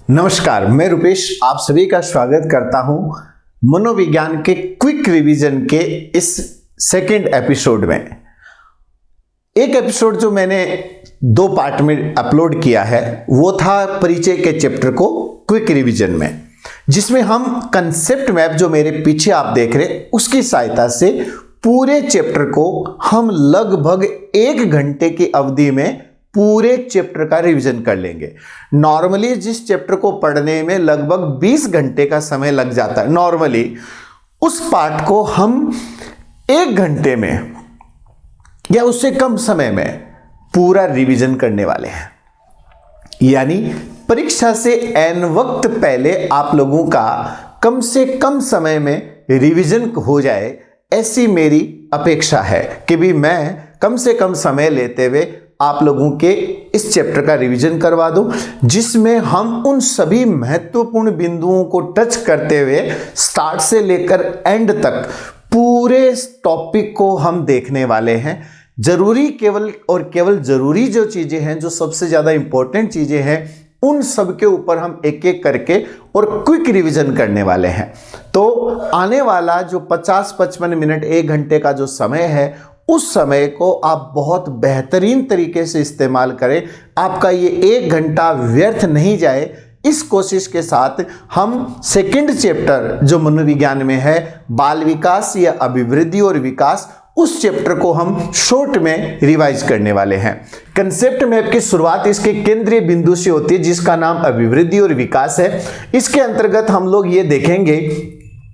नमस्कार, मैं रुपेश आप सभी का स्वागत करता हूं मनोविज्ञान के क्विक रिवीजन के इस सेकंड एपिसोड में। एक एपिसोड जो मैंने 2 पार्ट में अपलोड किया है वो था परिचय के चैप्टर को क्विक रिवीजन में, जिसमें हम कंसेप्ट मैप जो मेरे पीछे आप देख रहे उसकी सहायता से पूरे चैप्टर को हम लगभग 1 घंटे की अवधि में पूरे चैप्टर का रिवीजन कर लेंगे। नॉर्मली जिस चैप्टर को पढ़ने में लगभग 20 घंटे का समय लग जाता है, नॉर्मली उस पार्ट को हम 1 घंटे में या उससे कम समय में पूरा रिवीजन करने वाले हैं। यानी परीक्षा से एन वक्त पहले आप लोगों का कम से कम समय में रिवीजन हो जाए, ऐसी मेरी अपेक्षा है कि भी मैं कम से कम समय लेते हुए आप लोगों के इस चैप्टर का रिवीजन करवा दूं, जिसमें हम उन सभी महत्वपूर्ण बिंदुओं को टच करते हुए स्टार्ट से लेकर एंड तक पूरे टॉपिक को हम देखने वाले हैं। जरूरी केवल जरूरी जो चीजें हैं, जो सबसे ज्यादा इंपॉर्टेंट चीजें हैं, उन सब के ऊपर हम एक एक करके और क्विक रिवीजन करने वाले हैं। तो आने वाला जो 50-55 मिनट 1 घंटे का जो समय है, उस समय को आप बहुत बेहतरीन तरीके से इस्तेमाल करें। आपका ये 1 घंटा व्यर्थ नहीं जाए, इस कोशिश के साथ हम सेकंड चैप्टर जो मनोविज्ञान में है, बाल विकास या अभिवृद्धि और विकास, उस चैप्टर को हम शॉर्ट में रिवाइज करने वाले हैं। कंसेप्ट मैप की शुरुआत इसके केंद्रीय बिंदु से होती है, जिसका नाम अभिवृद्धि और विकास है। इसके अंतर्गत हम लोग ये देखेंगे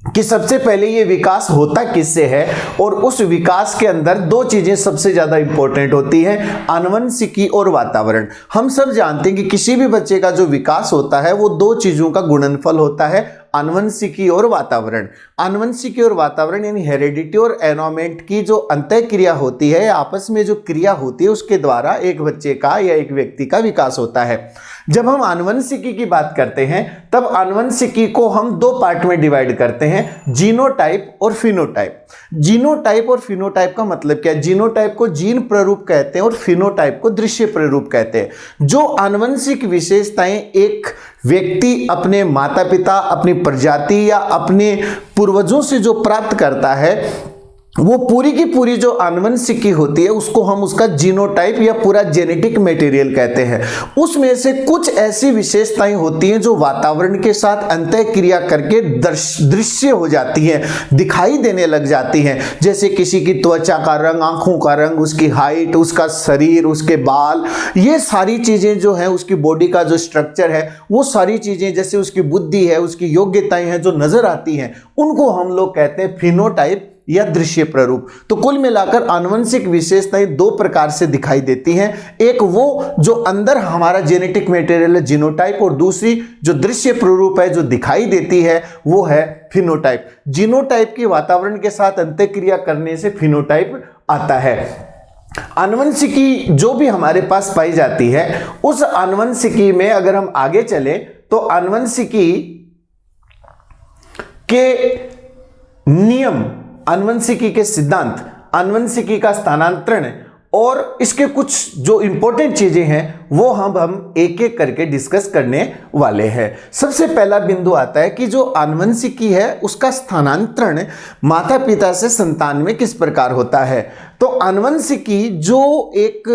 कि सबसे पहले ये विकास होता किससे है, और उस विकास के अंदर 2 चीजें सबसे ज्यादा इंपॉर्टेंट होती हैं, आनुवंशिकी और वातावरण। हम सब जानते हैं कि किसी भी बच्चे का जो विकास होता है वो 2 चीजों का गुणनफल होता है, आनुवंशिकी और वातावरण। आनुवंशिकी और वातावरण यानी हेरिडिटी और एनवायरनमेंट की जो अंतःक्रिया होती है, आपस में जो क्रिया होती है, उसके द्वारा एक बच्चे का या एक व्यक्ति का विकास होता है। जब हम आनुवंशिकी की बात करते हैं तब आनुवंशिकी को हम 2 पार्ट में डिवाइड करते हैं, जीनोटाइप और फिनोटाइप। जीनोटाइप और फिनोटाइप का मतलब क्या है? जीनोटाइप को जीन प्ररूप कहते हैं और फिनोटाइप को दृश्य प्ररूप कहते हैं। जो आनुवंशिक विशेषताएं एक व्यक्ति अपने माता पिता, अपनी प्रजाति या अपने पूर्वजों से जो प्राप्त करता है, वो पूरी की पूरी जो आनुवंशिकी होती है उसको हम उसका जीनोटाइप या पूरा जेनेटिक मटेरियल कहते हैं। उसमें से कुछ ऐसी विशेषताएं होती हैं जो वातावरण के साथ अंतःक्रिया करके दृश्य हो जाती हैं, दिखाई देने लग जाती हैं। जैसे किसी की त्वचा का रंग, आंखों का रंग, उसकी हाइट, उसका शरीर, उसके बाल, ये सारी चीजें जो है, उसकी बॉडी का जो स्ट्रक्चर है, वो सारी चीजें, जैसे उसकी बुद्धि है, उसकी योग्यताएं हैं जो नजर आती हैं, उनको हम लोग कहते हैं फिनोटाइप या दृश्य प्ररूप। तो कुल मिलाकर आनुवंशिक विशेषताएं 2 प्रकार से दिखाई देती हैं, एक वो जो अंदर हमारा जेनेटिक मटेरियल है, जीनोटाइप, और दूसरी जो दृश्य प्ररूप है, जो दिखाई देती है, वो है फिनोटाइप। जीनोटाइप की वातावरण के साथ अंतःक्रिया करने से फिनोटाइप आता है। आनुवंशिकी जो भी हमारे पास पाई जाती है, उस आनुवंशिकी में अगर हम आगे चले तो आनुवंशिकी के नियम, आनुवंशिकी के सिद्धांत, आनुवंशिकी का स्थानांतरण और इसके कुछ जो इंपॉर्टेंट चीजें हैं वो हम एक एक करके डिस्कस करने वाले हैं। सबसे पहला बिंदु आता है कि जो आनुवंशिकी है उसका स्थानांतरण माता पिता से संतान में किस प्रकार होता है। तो आनुवंशिकी जो एक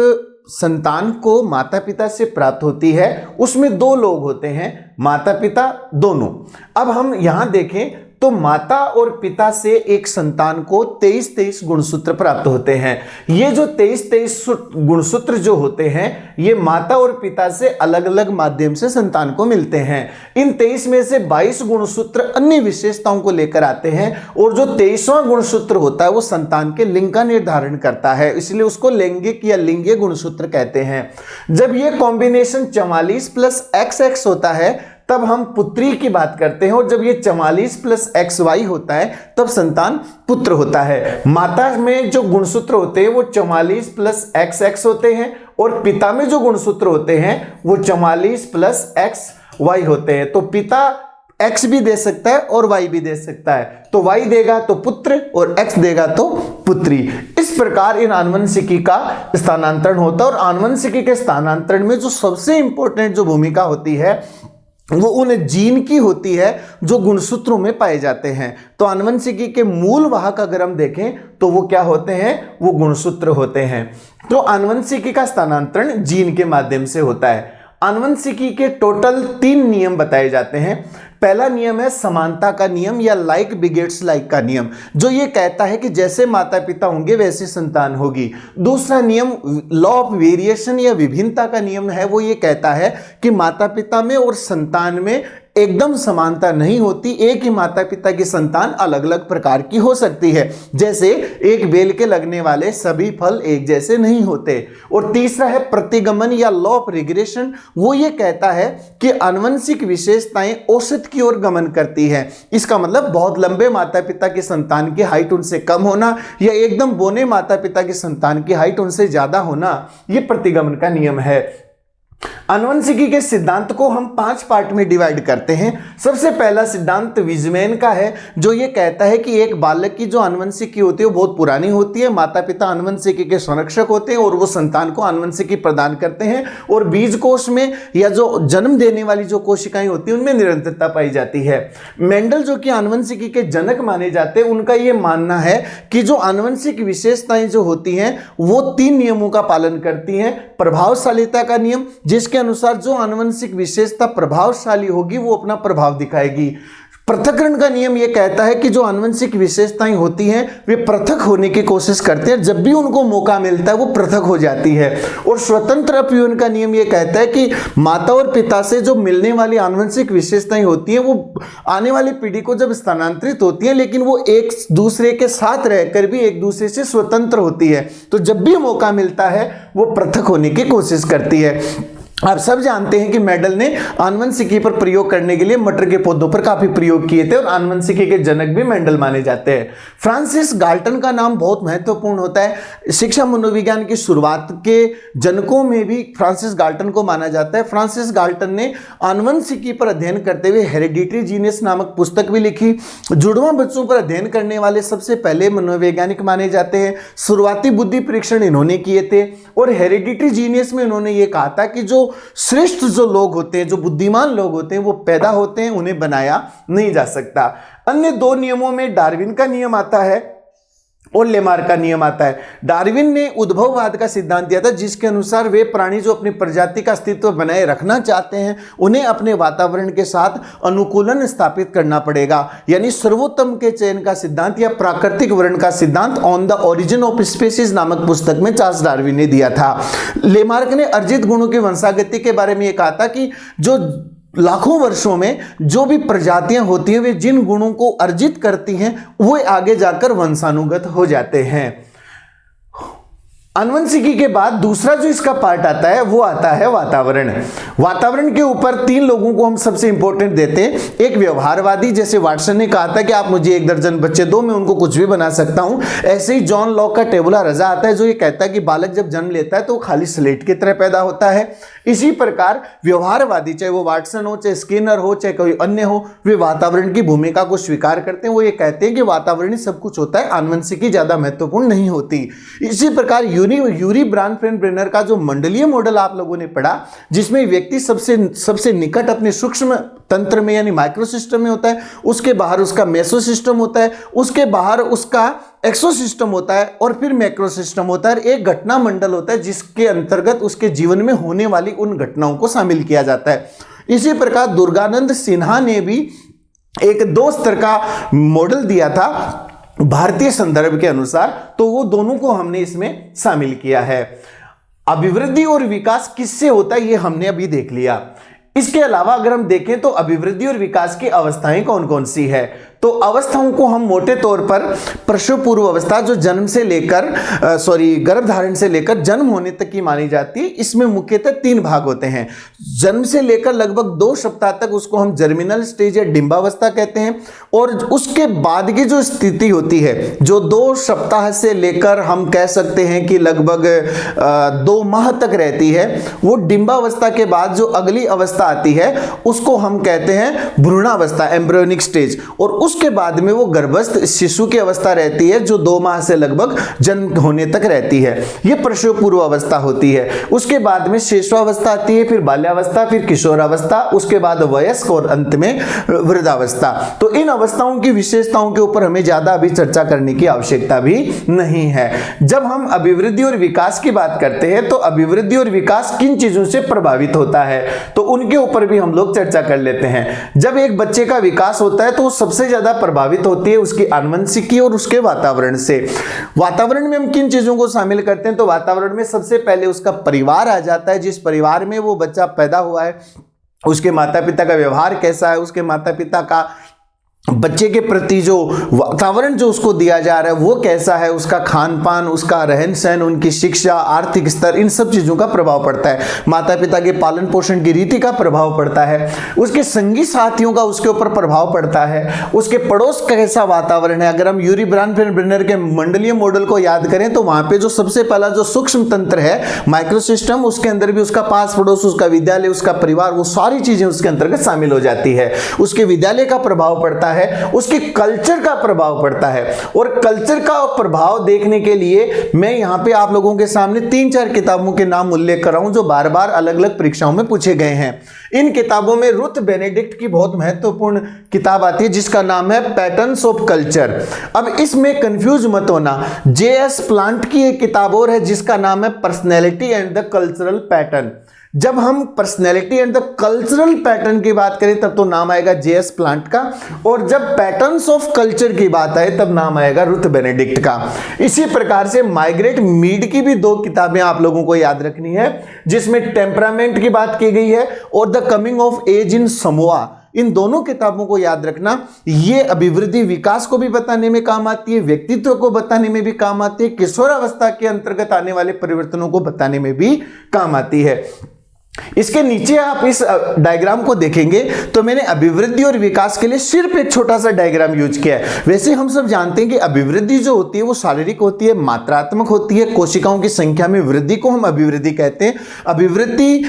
संतान को माता पिता से प्राप्त होती है, उसमें 2 लोग होते हैं, माता पिता दोनों। अब हम यहां देखें तो माता और पिता से एक संतान को 23 गुणसूत्र प्राप्त होते हैं। ये जो 23 गुणसूत्र जो होते हैं, ये माता और पिता से अलग अलग माध्यम से संतान को मिलते हैं। इन 23 में से 22 गुणसूत्र अन्य विशेषताओं को लेकर आते हैं, और जो 23वां गुणसूत्र होता है वो संतान के लिंग का निर्धारण करता है, इसलिए उसको लैंगिक या लिंगीय गुणसूत्र कहते हैं। जब ये कॉम्बिनेशन 44 + XX होता है तब हम पुत्री की बात करते हैं, और जब ये 44 + XY होता है तब संतान पुत्र होता है। माता में जो गुणसूत्र होते हैं वो 44 + XX होते हैं, और पिता में जो गुणसूत्र होते हैं वो 44 + XY होते हैं। तो पिता X भी दे सकता है और Y भी दे सकता है, तो Y देगा तो पुत्र और X देगा तो पुत्री। इस प्रकार इन आनुवंशिकी का स्थानांतरण होता है, और आनुवंशिकी के स्थानांतरण में जो सबसे इंपॉर्टेंट जो भूमिका होती है वो उन जीन की होती है जो गुणसूत्रों में पाए जाते हैं। तो आनुवंशिकी के मूल वाहक अगर हम देखें तो वो क्या होते हैं, वो गुणसूत्र होते हैं। तो आनुवंशिकी का स्थानांतरण जीन के माध्यम से होता है। आनुवंशिकी के टोटल 3 नियम बताए जाते हैं। पहला नियम है समानता का नियम या लाइक बिगेट्स लाइक का नियम, जो ये कहता है कि जैसे माता पिता होंगे वैसी संतान होगी। दूसरा नियम लॉ ऑफ वेरिएशन या विभिन्नता का नियम है, वो ये कहता है कि माता पिता में और संतान में एकदम समानता नहीं होती, एक ही माता पिता की संतान अलग अलग प्रकार की हो सकती है, जैसे एक बेल के लगने वाले सभी फल एक जैसे नहीं होते। और तीसरा है प्रतिगमन या लॉ ऑफ रिग्रेशन, वो ये कहता है कि आनुवंशिक विशेषताएं औसत की ओर गमन करती है। इसका मतलब बहुत लंबे माता पिता की संतान की हाइट उनसे कम होना या एकदम बौने माता पिता की संतान की हाइट उनसे ज्यादा होना, यह प्रतिगमन का नियम है। आनुवंशिकी के सिद्धांत को हम 5 पार्ट में डिवाइड करते हैं। सबसे पहला सिद्धांत विजमैन का है, जो ये कहता है कि एक बालक की जो आनुवंशिकी होती है वो बहुत पुरानी होती है, माता पिता आनुवंशिकी के संरक्षक होते हैं और वो संतान को आनुवंशिकी प्रदान करते हैं, और बीज कोश में या जो जन्म देने वाली जो कोशिकाएं होती हैं उनमें निरंतरता पाई जाती है। मेंडल जो कि आनुवंशिकी के जनक माने जाते हैं, उनका ये मानना है कि जो आनुवंशिक विशेषताएं जो होती हैं वो 3 नियमों का पालन करती हैं। प्रभावशालीता का नियम, जिसके अनुसार जो आनुवंशिक विशेषता प्रभावशाली होगी वो अपना प्रभाव दिखाएगी। पृथक्करण का नियम यह कहता है कि जो आनुवंशिक विशेषताएं होती हैं वे पृथक होने की कोशिश करते हैं, जब भी उनको मौका मिलता है वो पृथक हो जाती है। और स्वतंत्र अपयूहन का नियम यह कहता है कि माता और पिता से जो मिलने वाली आनुवंशिक विशेषताएं होती हैं वो आने वाली पीढ़ी को जब स्थानांतरित होती है, लेकिन वो एक दूसरे के साथ रहकर भी एक दूसरे से स्वतंत्र होती है, तो जब भी मौका मिलता है वो पृथक होने की कोशिश करती है। आप सब जानते हैं कि मेंडल ने आनुवंशिकी पर प्रयोग करने के लिए मटर के पौधों पर काफी प्रयोग किए थे और आनुवंशिकी के जनक भी मेंडल माने जाते हैं। फ्रांसिस गाल्टन का नाम बहुत महत्वपूर्ण होता है। शिक्षा मनोविज्ञान की शुरुआत के जनकों में भी फ्रांसिस गाल्टन को माना जाता है। फ्रांसिस गाल्टन ने आनुवंशिकी पर अध्ययन करते हुए हेरिडिटरी जीनियस नामक पुस्तक भी लिखी। जुड़वां बच्चों पर अध्ययन करने वाले सबसे पहले मनोवैज्ञानिक माने जाते हैं। शुरुआती बुद्धि परीक्षण इन्होंने किए थे और हेरिडिटरी जीनियस में इन्होंने ये कहा था कि जो श्रेष्ठ जो लोग होते हैं, जो बुद्धिमान लोग होते हैं, वो पैदा होते हैं, उन्हें बनाया नहीं जा सकता। अन्य 2 नियमों में डार्विन का नियम आता है और लेमार्क का नियम आता है। डार्विन ने उद्भववाद का सिद्धांत दिया था, जिसके अनुसार वे प्राणी जो अपनी प्रजाति का अस्तित्व बनाए रखना चाहते हैं उन्हें अपने वातावरण के साथ अनुकूलन स्थापित करना पड़ेगा, यानी सर्वोत्तम के चयन का सिद्धांत या प्राकृतिक वर्ण का सिद्धांत on the origin of species नामक पुस्तक में चार्ल्स डार्विन ने दिया था। लेमार्क ने अर्जित गुणों की वंशागति के बारे में यह कहा था कि जो लाखों वर्षों में जो भी प्रजातियां होती हैं वे जिन गुणों को अर्जित करती हैं वो आगे जाकर वंशानुगत हो जाते हैं। आनुवंशिकी के बाद दूसरा जो इसका पार्ट आता है वो आता है वातावरण। वातावरण के ऊपर 3 लोगों को हम सबसे इंपॉर्टेंट देते हैं। एक व्यवहारवादी, जैसे वाटसन ने कहा था कि आप मुझे 1 दर्जन बच्चे दो, मैं उनको कुछ भी बना सकता हूं। ऐसे ही जॉन लॉक का टेबुला रजा आता है, जो ये कहता है कि बालक जब जन्म लेता है तो वो खाली स्लेट की तरह पैदा होता है। इसी प्रकार व्यवहारवादी, चाहे वो वाटसन हो, चाहे स्किनर हो, चाहे कोई अन्य हो, वे वातावरण की भूमिका को स्वीकार करते हैं। वो ये कहते हैं कि वातावरण सब कुछ होता है, आनुवंशिकी ज्यादा महत्वपूर्ण नहीं होती। इसी प्रकार यूरी ब्रानफेन-ब्रेनर का जो मंडलीय मॉडल आप लोगों ने पढ़ा, जिसमें व्यक्ति सबसे निकट अपने सूक्ष्म तंत्र में यानी माइक्रोसिस्टम में होता है, उसके बाहर उसका मेसोसिस्टम होता है, उसके बाहर उसका एक्सोसिस्टम होता है और फिर मैक्रोसिस्टम होता है। एक घटना मंडल होता है जिसके अंतर्गत उसके जीवन में होने वाली उन घटनाओं को शामिल किया जाता है। इसी प्रकार दुर्गानंद सिन्हा ने भी एक 2 स्तर का मॉडल दिया था भारतीय संदर्भ के अनुसार, तो वो दोनों को हमने इसमें शामिल किया है। अभिवृद्धि और विकास किससे होता है ये हमने अभी देख लिया। इसके अलावा अगर हम देखें तो अभिवृद्धि और विकास की अवस्थाएं कौन कौन सी है, तो अवस्थाओं को हम मोटे तौर पर प्रसव पूर्व अवस्था, जो जन्म से लेकर गर्भधारण से लेकर जन्म होने तक की मानी जाती है। इसमें मुख्यतः 3 भाग होते हैं। जन्म से लेकर लगभग 2 सप्ताह तक उसको हम जर्मिनल स्टेज या डिंबावस्था कहते हैं, और उसके बाद की जो स्थिति होती है, जो 2 सप्ताह से लेकर हम कह सकते हैं कि लगभग 2 माह तक रहती है, वो डिंबावस्था के बाद जो अगली अवस्था आती है उसको हम कहते हैं भ्रूणावस्था, एम्ब्रियोनिक स्टेज। और उसके बाद में वो गर्भस्थ शिशु की अवस्था रहती है जो 2 माह से लगभग जन्म होने तक रहती है। ये प्रसव पूर्व अवस्था होती है। उसके बाद में शिशुअवस्था आती है, फिर बाल्यावस्था, फिर किशोरावस्था, उसके बाद वयस्क और अंत में वृद्धावस्था। तो इन अवस्थाओं की विशेषताओं के ऊपर हमें ज्यादा अभी चर्चा करने की आवश्यकता भी नहीं है। जब हम अभिवृद्धि और विकास की बात करते हैं तो अभिवृद्धि और विकास किन चीजों से प्रभावित होता है तो उनके ऊपर भी हम लोग चर्चा कर लेते हैं। जब एक बच्चे का विकास होता है तो वो सबसे ज्यादा प्रभावित होती है उसकी आनुवंशिकी और उसके वातावरण से। वातावरण में हम किन चीजों को शामिल करते हैं तो वातावरण में सबसे पहले उसका परिवार आ जाता है। जिस परिवार में वो बच्चा पैदा हुआ है उसके माता पिता का व्यवहार कैसा है, उसके माता पिता का बच्चे के प्रति जो वातावरण जो उसको दिया जा रहा है वो कैसा है, उसका खान पान, उसका रहन सहन, उनकी शिक्षा, आर्थिक स्तर, इन सब चीजों का प्रभाव पड़ता है। माता पिता के पालन पोषण की रीति का प्रभाव पड़ता है, उसके संगी साथियों का उसके ऊपर प्रभाव पड़ता है, उसके पड़ोस का कैसा वातावरण है। अगर हम यूरी ब्रानफेन-ब्रेनर के मंडलीय मॉडल को याद करें तो वहां पे जो सबसे पहला जो सूक्ष्म तंत्र है माइक्रोसिस्टम, उसके अंदर भी उसका पास पड़ोस, उसका विद्यालय, उसका परिवार, वो सारी चीजें उसके अंतर्गत शामिल हो जाती है। उसके विद्यालय का प्रभाव पड़ता है, उसके कल्चर का प्रभाव पड़ता है। और कल्चर का प्रभाव देखने के लिए मैं यहां पे आप लोगों के सामने 3-4 किताबों के नाम उल्लेख कर रहा हूं जो बार बार अलग अलग परीक्षाओं में पूछे गए हैं। इन किताबों में रुथ बेनेडिक्ट की बहुत महत्वपूर्ण किताब आती है जिसका नाम है पैटर्न्स ऑफ कल्चर। अब इसमें कंफ्यूज मत होना, J.S. प्लांट की एक किताब और है जिसका नाम है personality and the cultural pattern. जब हम personality and the cultural pattern की बात करें तब तो नाम आएगा J.S. प्लांट का, और जब पैटर्न्स ऑफ कल्चर की बात आए तब नाम आएगा रुथ बेनेडिक्ट का। इसी प्रकार से मार्गरेट मीड की भी 2 किताबें आप लोगों को याद रखनी है जिसमें टेम्परामेंट की बात की गई है और the coming of age in Samoa. इन दोनों किताबों को याद रखना, ये अभिवृद्धि विकास को भी बताने में काम आती है, व्यक्तित्व को बताने में भी काम आती है, किशोरावस्था के अंतर्गत आने वाले परिवर्तनों को बताने में भी काम आती है। इसके नीचे आप इस डायग्राम को देखेंगे तो मैंने अभिवृद्धि और विकास के लिए सिर्फ एक छोटा सा डायग्राम यूज किया है। वैसे हम सब जानते हैं कि अभिवृद्धि जो होती है वो शारीरिक होती है, मात्रात्मक होती है, कोशिकाओं की संख्या में वृद्धि को हम अभिवृद्धि कहते हैं। अभिवृद्धि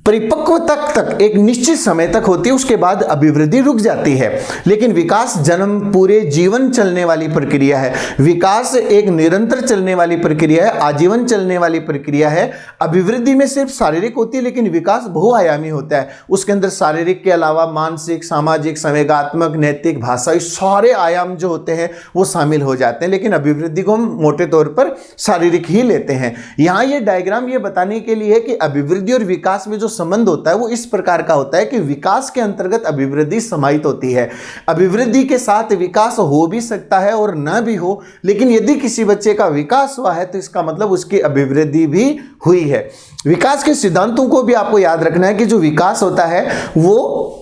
परिपक्वता तक एक निश्चित समय तक होती है, उसके बाद अभिवृद्धि रुक जाती है। लेकिन विकास जन्म पूरे जीवन चलने वाली प्रक्रिया है। विकास एक निरंतर चलने वाली प्रक्रिया है, आजीवन चलने वाली प्रक्रिया है। अभिवृद्धि में सिर्फ शारीरिक होती है लेकिन विकास बहुआयामी होता है। उसके अंदर शारीरिक के अलावा मानसिक, सामाजिक, संवेगात्मक, नैतिक, भाषाई सारे आयाम जो होते हैं वो शामिल हो जाते हैं। लेकिन अभिवृद्धि को हम मोटे तौर पर शारीरिक ही लेते हैं। यहाँ ये डायग्राम ये बताने के लिए है कि अभिवृद्धि और विकास में जो संबंध होता है वो इस प्रकार का होता है कि विकास के अंतर्गत अभिवृद्धि समाहित होती है। अभिवृद्धि के साथ विकास हो भी सकता है और न भी हो, लेकिन यदि किसी बच्चे का विकास हुआ है तो इसका मतलब उसकी अभिवृद्धि भी हुई है। विकास के सिद्धांतों को भी आपको याद रखना है कि जो विकास होता है वो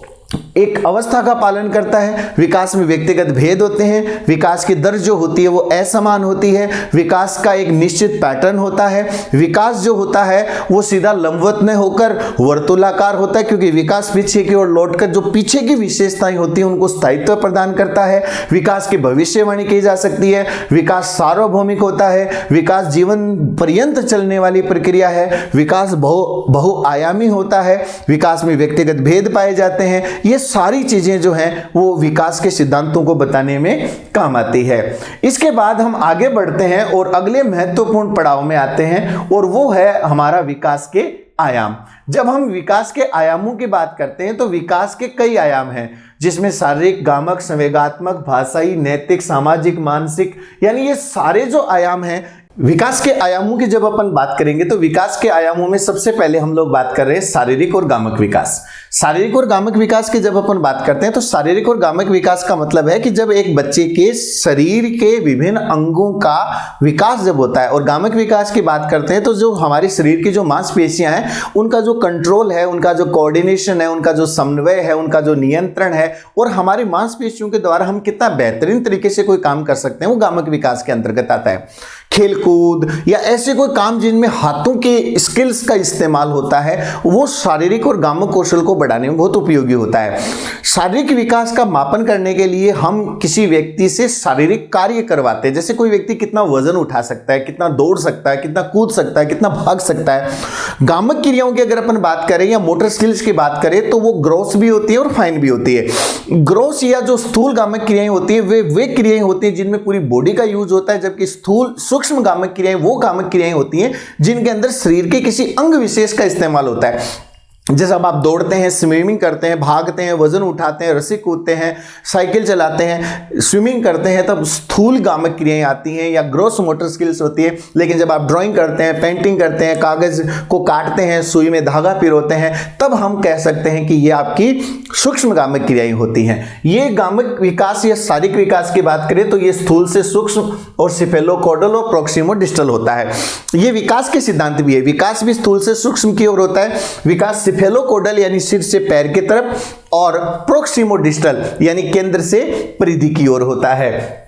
एक अवस्था का पालन करता है। विकास में व्यक्तिगत भेद होते हैं, विकास की दर जो होती है वो असमान होती है, विकास का एक निश्चित पैटर्न होता है। विकास जो होता है वो सीधा लंबवत न होकर वर्तुलाकार होता है क्योंकि विकास पीछे की ओर लौटकर जो पीछे की विशेषताएं होती हैं उनको स्थायित्व प्रदान करता है। विकास की भविष्यवाणी की जा सकती है। विकास सार्वभौमिक होता है। विकास जीवन पर्यंत चलने वाली प्रक्रिया है। विकास बहुआयामी होता है। विकास में व्यक्तिगत भेद पाए जाते हैं। ये सारी चीजें जो हैं वो विकास के सिद्धांतों को बताने में काम आती है। इसके बाद हम आगे बढ़ते हैं और अगले महत्वपूर्ण पड़ाव में आते हैं और वो है हमारा विकास के आयाम। जब हम विकास के आयामों की बात करते हैं तो विकास के कई आयाम हैं जिसमें शारीरिक, गामक, संवेगात्मक, भाषाई, नैतिक, सामाजिक, मानसिक, यानी ये सारे जो आयाम हैं विकास के आयामों की जब अपन बात करेंगे तो विकास के आयामों में सबसे पहले हम लोग बात कर रहे हैं शारीरिक और गामक विकास। शारीरिक और गामक विकास की जब अपन बात करते हैं तो शारीरिक और गामक विकास का मतलब है कि जब एक बच्चे के शरीर के विभिन्न अंगों का विकास जब होता है, और गामक विकास की बात करते हैं तो जो हमारे शरीर की जो मांसपेशियां हैं उनका जो कंट्रोल है, उनका जो कोऑर्डिनेशन है, उनका जो समन्वय है, उनका जो नियंत्रण है और हमारी मांसपेशियों के द्वारा हम कितना बेहतरीन तरीके से कोई काम कर सकते हैं वो गामक विकास के अंतर्गत आता है। खेलकूद या ऐसे कोई काम जिनमें हाथों के स्किल्स का इस्तेमाल होता है, वो शारीरिक और गामक कौशल को बढ़ाने में बहुत उपयोगी होता है। शारीरिक विकास का मापन करने के लिए हम किसी व्यक्ति से शारीरिक कार्य करवाते हैं, जैसे कोई व्यक्ति कितना वजन उठा सकता है, कितना दौड़ सकता है, कितना कूद सकता है, कितना भाग सकता है। गामक क्रियाओं की अगर अपन बात करें या मोटर स्किल्स की बात करें तो वो ग्रॉस भी होती है और फाइन भी होती है। ग्रॉस या जो स्थूल गामक क्रियाएं होती है वे क्रियाएं होती हैं जिनमें पूरी बॉडी का यूज होता है, जबकि स्थूल सूक्ष्म गामक क्रियाएं वो गामक क्रियाएं होती हैं जिनके अंदर शरीर के किसी अंग विशेष का इस्तेमाल होता है। जैसे अब आप दौड़ते हैं, स्विमिंग करते हैं, भागते हैं, वजन उठाते हैं, रस्सी कूदते हैं, साइकिल चलाते हैं, स्विमिंग करते हैं, तब स्थूल गामक क्रियाएं आती हैं या ग्रॉस मोटर स्किल्स होती है। लेकिन जब आप ड्राइंग करते हैं, पेंटिंग करते हैं, कागज को काटते हैं, सुई में धागा पिरोते हैं, तब हम कह सकते हैं कि ये आपकी सूक्ष्म गामक क्रियाएं होती हैं। ये गामक विकास या शारीरिक विकास की बात करें तो ये स्थूल से सूक्ष्म और सिफेलोकॉर्डल और प्रोक्सिमोडिस्टल होता है। ये विकास के सिद्धांत भी है। विकास भी स्थूल से सूक्ष्म की ओर होता है। विकास सिफेलोकॉर्डल यानी सिर से पैर की तरफ और प्रोक्सिमोडिस्टल यानी केंद्र से परिधि की ओर होता है।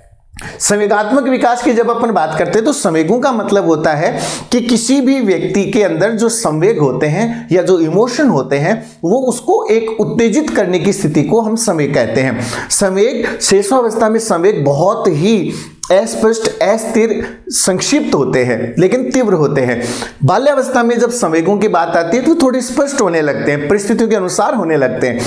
संवेगात्मक विकास की जब अपन बात करते हैं तो संवेगों का मतलब होता है कि किसी भी व्यक्ति के अंदर जो संवेग होते हैं या जो इमोशन होते हैं वो उसको एक उत्तेजित करने की स्थिति को हम संवेग कहते हैं। संवेग शेषावस्था में संवेग बहुत ही अस्पष्ट, अस्थिर, संक्षिप्त होते हैं लेकिन तीव्र होते हैं। बाल्यावस्था में जब संवेगों की बात आती है तो थोड़े स्पष्ट होने लगते हैं, परिस्थितियों के अनुसार होने लगते हैं।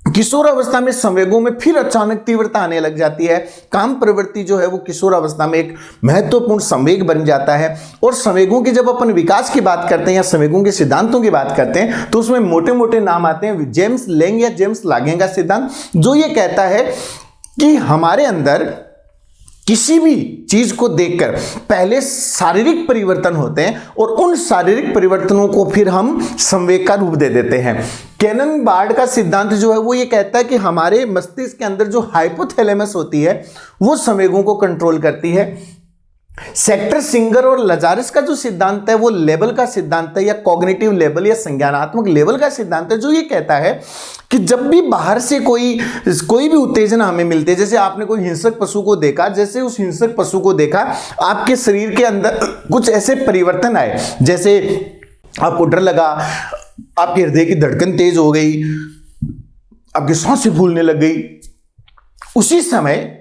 किशोर अवस्था में संवेगों में फिर अचानक तीव्रता आने लग जाती है। काम प्रवृत्ति जो है वो किशोर अवस्था में एक महत्वपूर्ण संवेग बन जाता है। और संवेगों की जब अपन विकास की बात करते हैं या संवेगों के सिद्धांतों की बात करते हैं तो उसमें मोटे मोटे नाम आते हैं। जेम्स लेंग या जेम्स लांगे का सिद्धांत जो ये कहता है कि हमारे अंदर किसी भी चीज को देखकर पहले शारीरिक परिवर्तन होते हैं और उन शारीरिक परिवर्तनों को फिर हम संवेग का रूप दे देते हैं। कैनन बार्ड का सिद्धांत जो है वो ये कहता है कि हमारे मस्तिष्क के अंदर जो हाइपोथैलेमस होती है वो संवेगों को कंट्रोल करती है। सेक्टर सिंगर और लजारस का जो सिद्धांत है वो लेवल का सिद्धांत है या कॉग्निटिव लेवल या संज्ञानात्मक लेवल का सिद्धांत है जो ये कहता है कि जब भी बाहर से कोई भी उत्तेजना हमें मिलती है, जैसे आपने कोई हिंसक पशु को देखा, जैसे उस हिंसक पशु को देखा आपके शरीर के अंदर कुछ ऐसे परिवर्तन आए, जैसे आपको डर लगा, आपके हृदय की धड़कन तेज हो गई, आपकी सांसें फूलने लग गई, उसी समय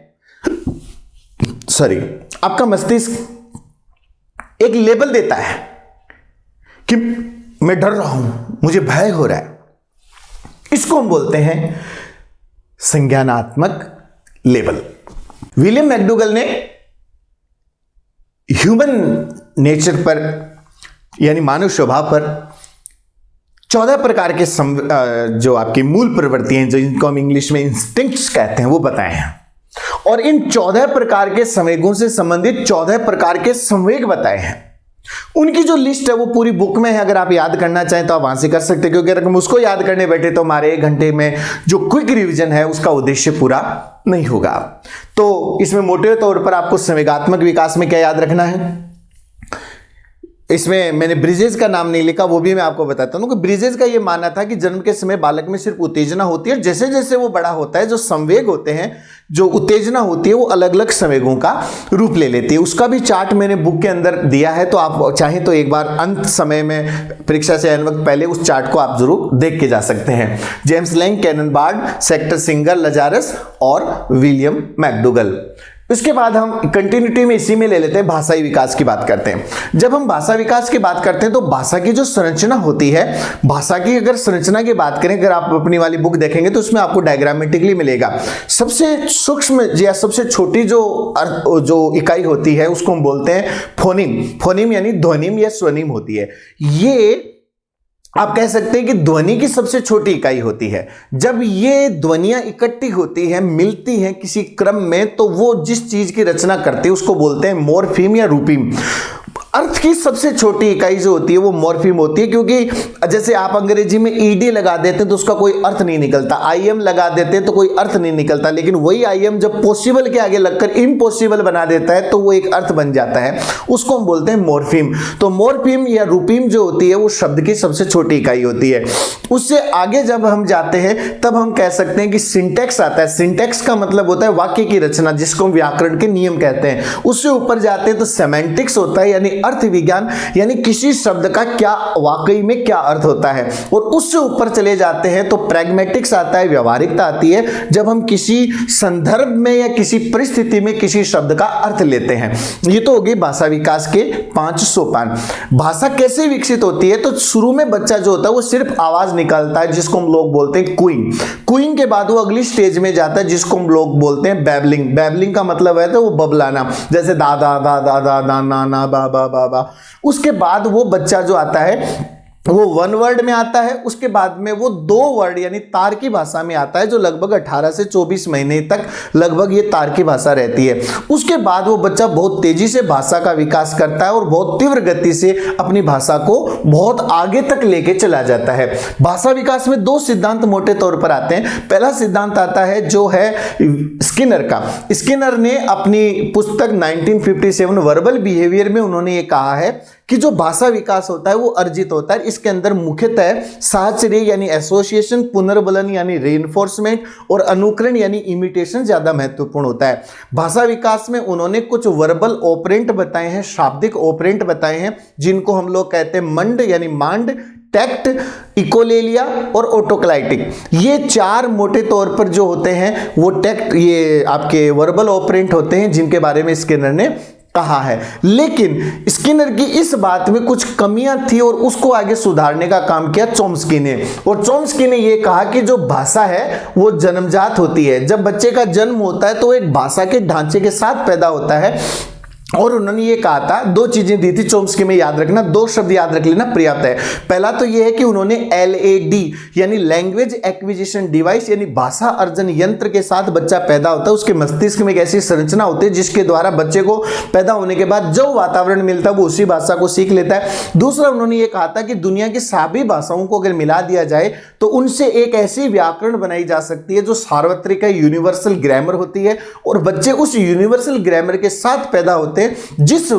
आपका मस्तिष्क एक लेबल देता है कि मैं डर रहा हूं, मुझे भय हो रहा है। इसको हम बोलते हैं संज्ञानात्मक लेबल। विलियम मैकडूगल ने ह्यूमन नेचर पर यानी मानव स्वभाव पर 14 प्रकार के जो आपकी मूल प्रवृत्ति हैं, जो इनको हम इंग्लिश में इंस्टिंक्ट्स कहते हैं, वो बताए हैं। और इन 14 प्रकार के संवेगों से संबंधित 14 प्रकार के संवेग बताए हैं। उनकी जो लिस्ट है वो पूरी बुक में है। अगर आप याद करना चाहें तो आप वहां से कर सकते हैं, क्योंकि अगर हम उसको याद करने बैठे तो हमारे 1 घंटे में जो क्विक रिवीजन है उसका उद्देश्य पूरा नहीं होगा। तो इसमें मोटे तौर पर आपको संवेगात्मक विकास में क्या याद रखना है, इसमें मैंने ब्रिजेस का नाम नहीं लिखा, वो भी मैं आपको बताता हूं कि ब्रिजेस का ये मानना था कि जन्म के समय बालक में सिर्फ उत्तेजना होती है, जैसे जैसे वो बड़ा होता है जो संवेग होते हैं, जो उत्तेजना होती है वो अलग अलग संवेगों का रूप ले लेती है। उसका भी चार्ट मैंने बुक के अंदर दिया है, तो आप चाहें तो एक बार अंत समय में परीक्षा से आने वक्त पहले उस चार्ट को आप जरूर देख के जा सकते हैं। James Lange, Cannon Bard, Schachter Singer, Lazarus और विलियम मैकडूगल। इसके बाद हम कंटिन्यूटी में इसी में ले लेते हैं, भाषाई विकास की बात करते हैं। जब हम भाषा विकास की बात करते हैं तो भाषा की जो संरचना होती है, भाषा की अगर संरचना की बात करें, अगर आप अपनी वाली बुक देखेंगे तो उसमें आपको डायग्रामेटिकली मिलेगा। सबसे सूक्ष्म या सबसे छोटी जो इकाई होती है उसको हम बोलते हैं फोनीम। फोनीम यानी ध्वनिम या स्वनिम होती है। ये आप कह सकते हैं कि ध्वनि की सबसे छोटी इकाई होती है। जब ये ध्वनियां इकट्ठी होती हैं, मिलती हैं किसी क्रम में, तो वो जिस चीज की रचना करती है उसको बोलते हैं मोर्फीम या रूपीम। अर्थ की सबसे छोटी इकाई जो होती है वो मॉर्फीम होती है, क्योंकि जैसे आप अंग्रेजी में ईडी लगा देते हैं तो उसका कोई अर्थ नहीं निकलता, आईएम लगा देते हैं तो कोई अर्थ नहीं निकलता, लेकिन वही आईएम जब पॉसिबल के आगे लगकर इम्पॉसिबल बना देता है तो वो एक अर्थ बन जाता है, उसको हम बोलते हैं मॉर्फीम। तो मॉर्फीम या रूपीम जो होती है वो शब्द की सबसे छोटी इकाई होती है। उससे आगे जब हम जाते हैं तब हम कह सकते हैं कि सिंटैक्स आता है। सिंटैक्स का मतलब होता है वाक्य की रचना, जिसको हम व्याकरण के नियम कहते हैं। उससे ऊपर जाते हैं तो सेमेंटिक्स होता है, यानी अर्थ विज्ञान, यानी किसी शब्द का क्या वाकई में क्या अर्थ होता है। और उससे ऊपर चले जाते हैं तो प्रैग्मेटिक्स आता है, व्यवहारिकता आती है, जब हम किसी संदर्भ में या किसी परिस्थिति में किसी शब्द का अर्थ लेते हैं। ये तो हो गई भाषा विकास के 5 सोपान। भाषा कैसे विकसित होती है, तो शुरू में बच्चा जो होता है वो सिर्फ आवाज निकालता है, जिसको हम लोग बोलते हैं क्यूइंग। क्यूइंग के बाद वो अगली स्टेज में जाता है, जिसको हम लोग बोलते हैं बैबलिंग। बैबलिंग का मतलब है तो वो बबलाना, जैसे दादा दादा दादा नाना बाबा बाबा। उसके बाद वो बच्चा जो आता है वो 1 वर्ड में आता है, उसके बाद में वो 2 वर्ड यानी तार्किक भाषा में आता है, जो लगभग 18 से 24 महीने तक लगभग ये तार्किक भाषा रहती है। उसके बाद वो बच्चा बहुत तेजी से भाषा का विकास करता है और बहुत तीव्र गति से अपनी भाषा को बहुत आगे तक लेके चला जाता है। भाषा विकास में 2 सिद्धांत मोटे तौर पर आते हैं। पहला सिद्धांत आता है जो है स्किनर का। स्किनर ने अपनी पुस्तक 1957 वर्बल बिहेवियर में उन्होंने ये कहा है कि जो भाषा विकास होता है वो अर्जित होता है। इसके अंदर मुख्यतः साहचर्य यानी एसोसिएशन, पुनर्बलन यानी रीइंफोर्समेंट और अनुकरण यानी इमिटेशन ज्यादा महत्वपूर्ण होता है। भाषा विकास में उन्होंने कुछ वर्बल ऑपरेंट बताए हैं, शाब्दिक ऑपरेंट बताए हैं, जिनको हम लोग कहते हैं मंड यानी मांड, टैक्ट, इकोलेलिया और ऑटोक्लाइटिक। ये 4 मोटे तौर पर जो होते हैं वो टैक्ट, ये आपके वर्बल ऑपरेंट होते हैं, जिनके बारे में स्किनर ने कहा है। लेकिन स्किनर की इस बात में कुछ कमियां थी और उसको आगे सुधारने का काम किया चॉम्स्की ने। और चॉम्स्की ने यह कहा कि जो भाषा है वो जन्मजात होती है। जब बच्चे का जन्म होता है तो वो एक भाषा के ढांचे के साथ पैदा होता है। और उन्होंने ये कहा था, 2 चीजें दी थी चॉम्स्की में, याद रखना, 2 शब्द याद रख लेना पर्याप्त है। पहला तो ये है कि उन्होंने LAD यानी लैंग्वेज एक्विजिशन डिवाइस यानी भाषा अर्जन यंत्र के साथ बच्चा पैदा होता है। उसके मस्तिष्क में एक ऐसी संरचना होती है जिसके द्वारा बच्चे को पैदा होने के बाद जो वातावरण मिलता है वो उसी भाषा को सीख लेता है। दूसरा उन्होंने ये कहा था कि दुनिया की सभी भाषाओं को अगर मिला दिया जाए तो उनसे एक ऐसी व्याकरण बनाई जा सकती है जो सार्वत्रिक है, यूनिवर्सल ग्रामर होती है, और बच्चे उस यूनिवर्सल ग्रामर के साथ पैदा होते हैं। जिस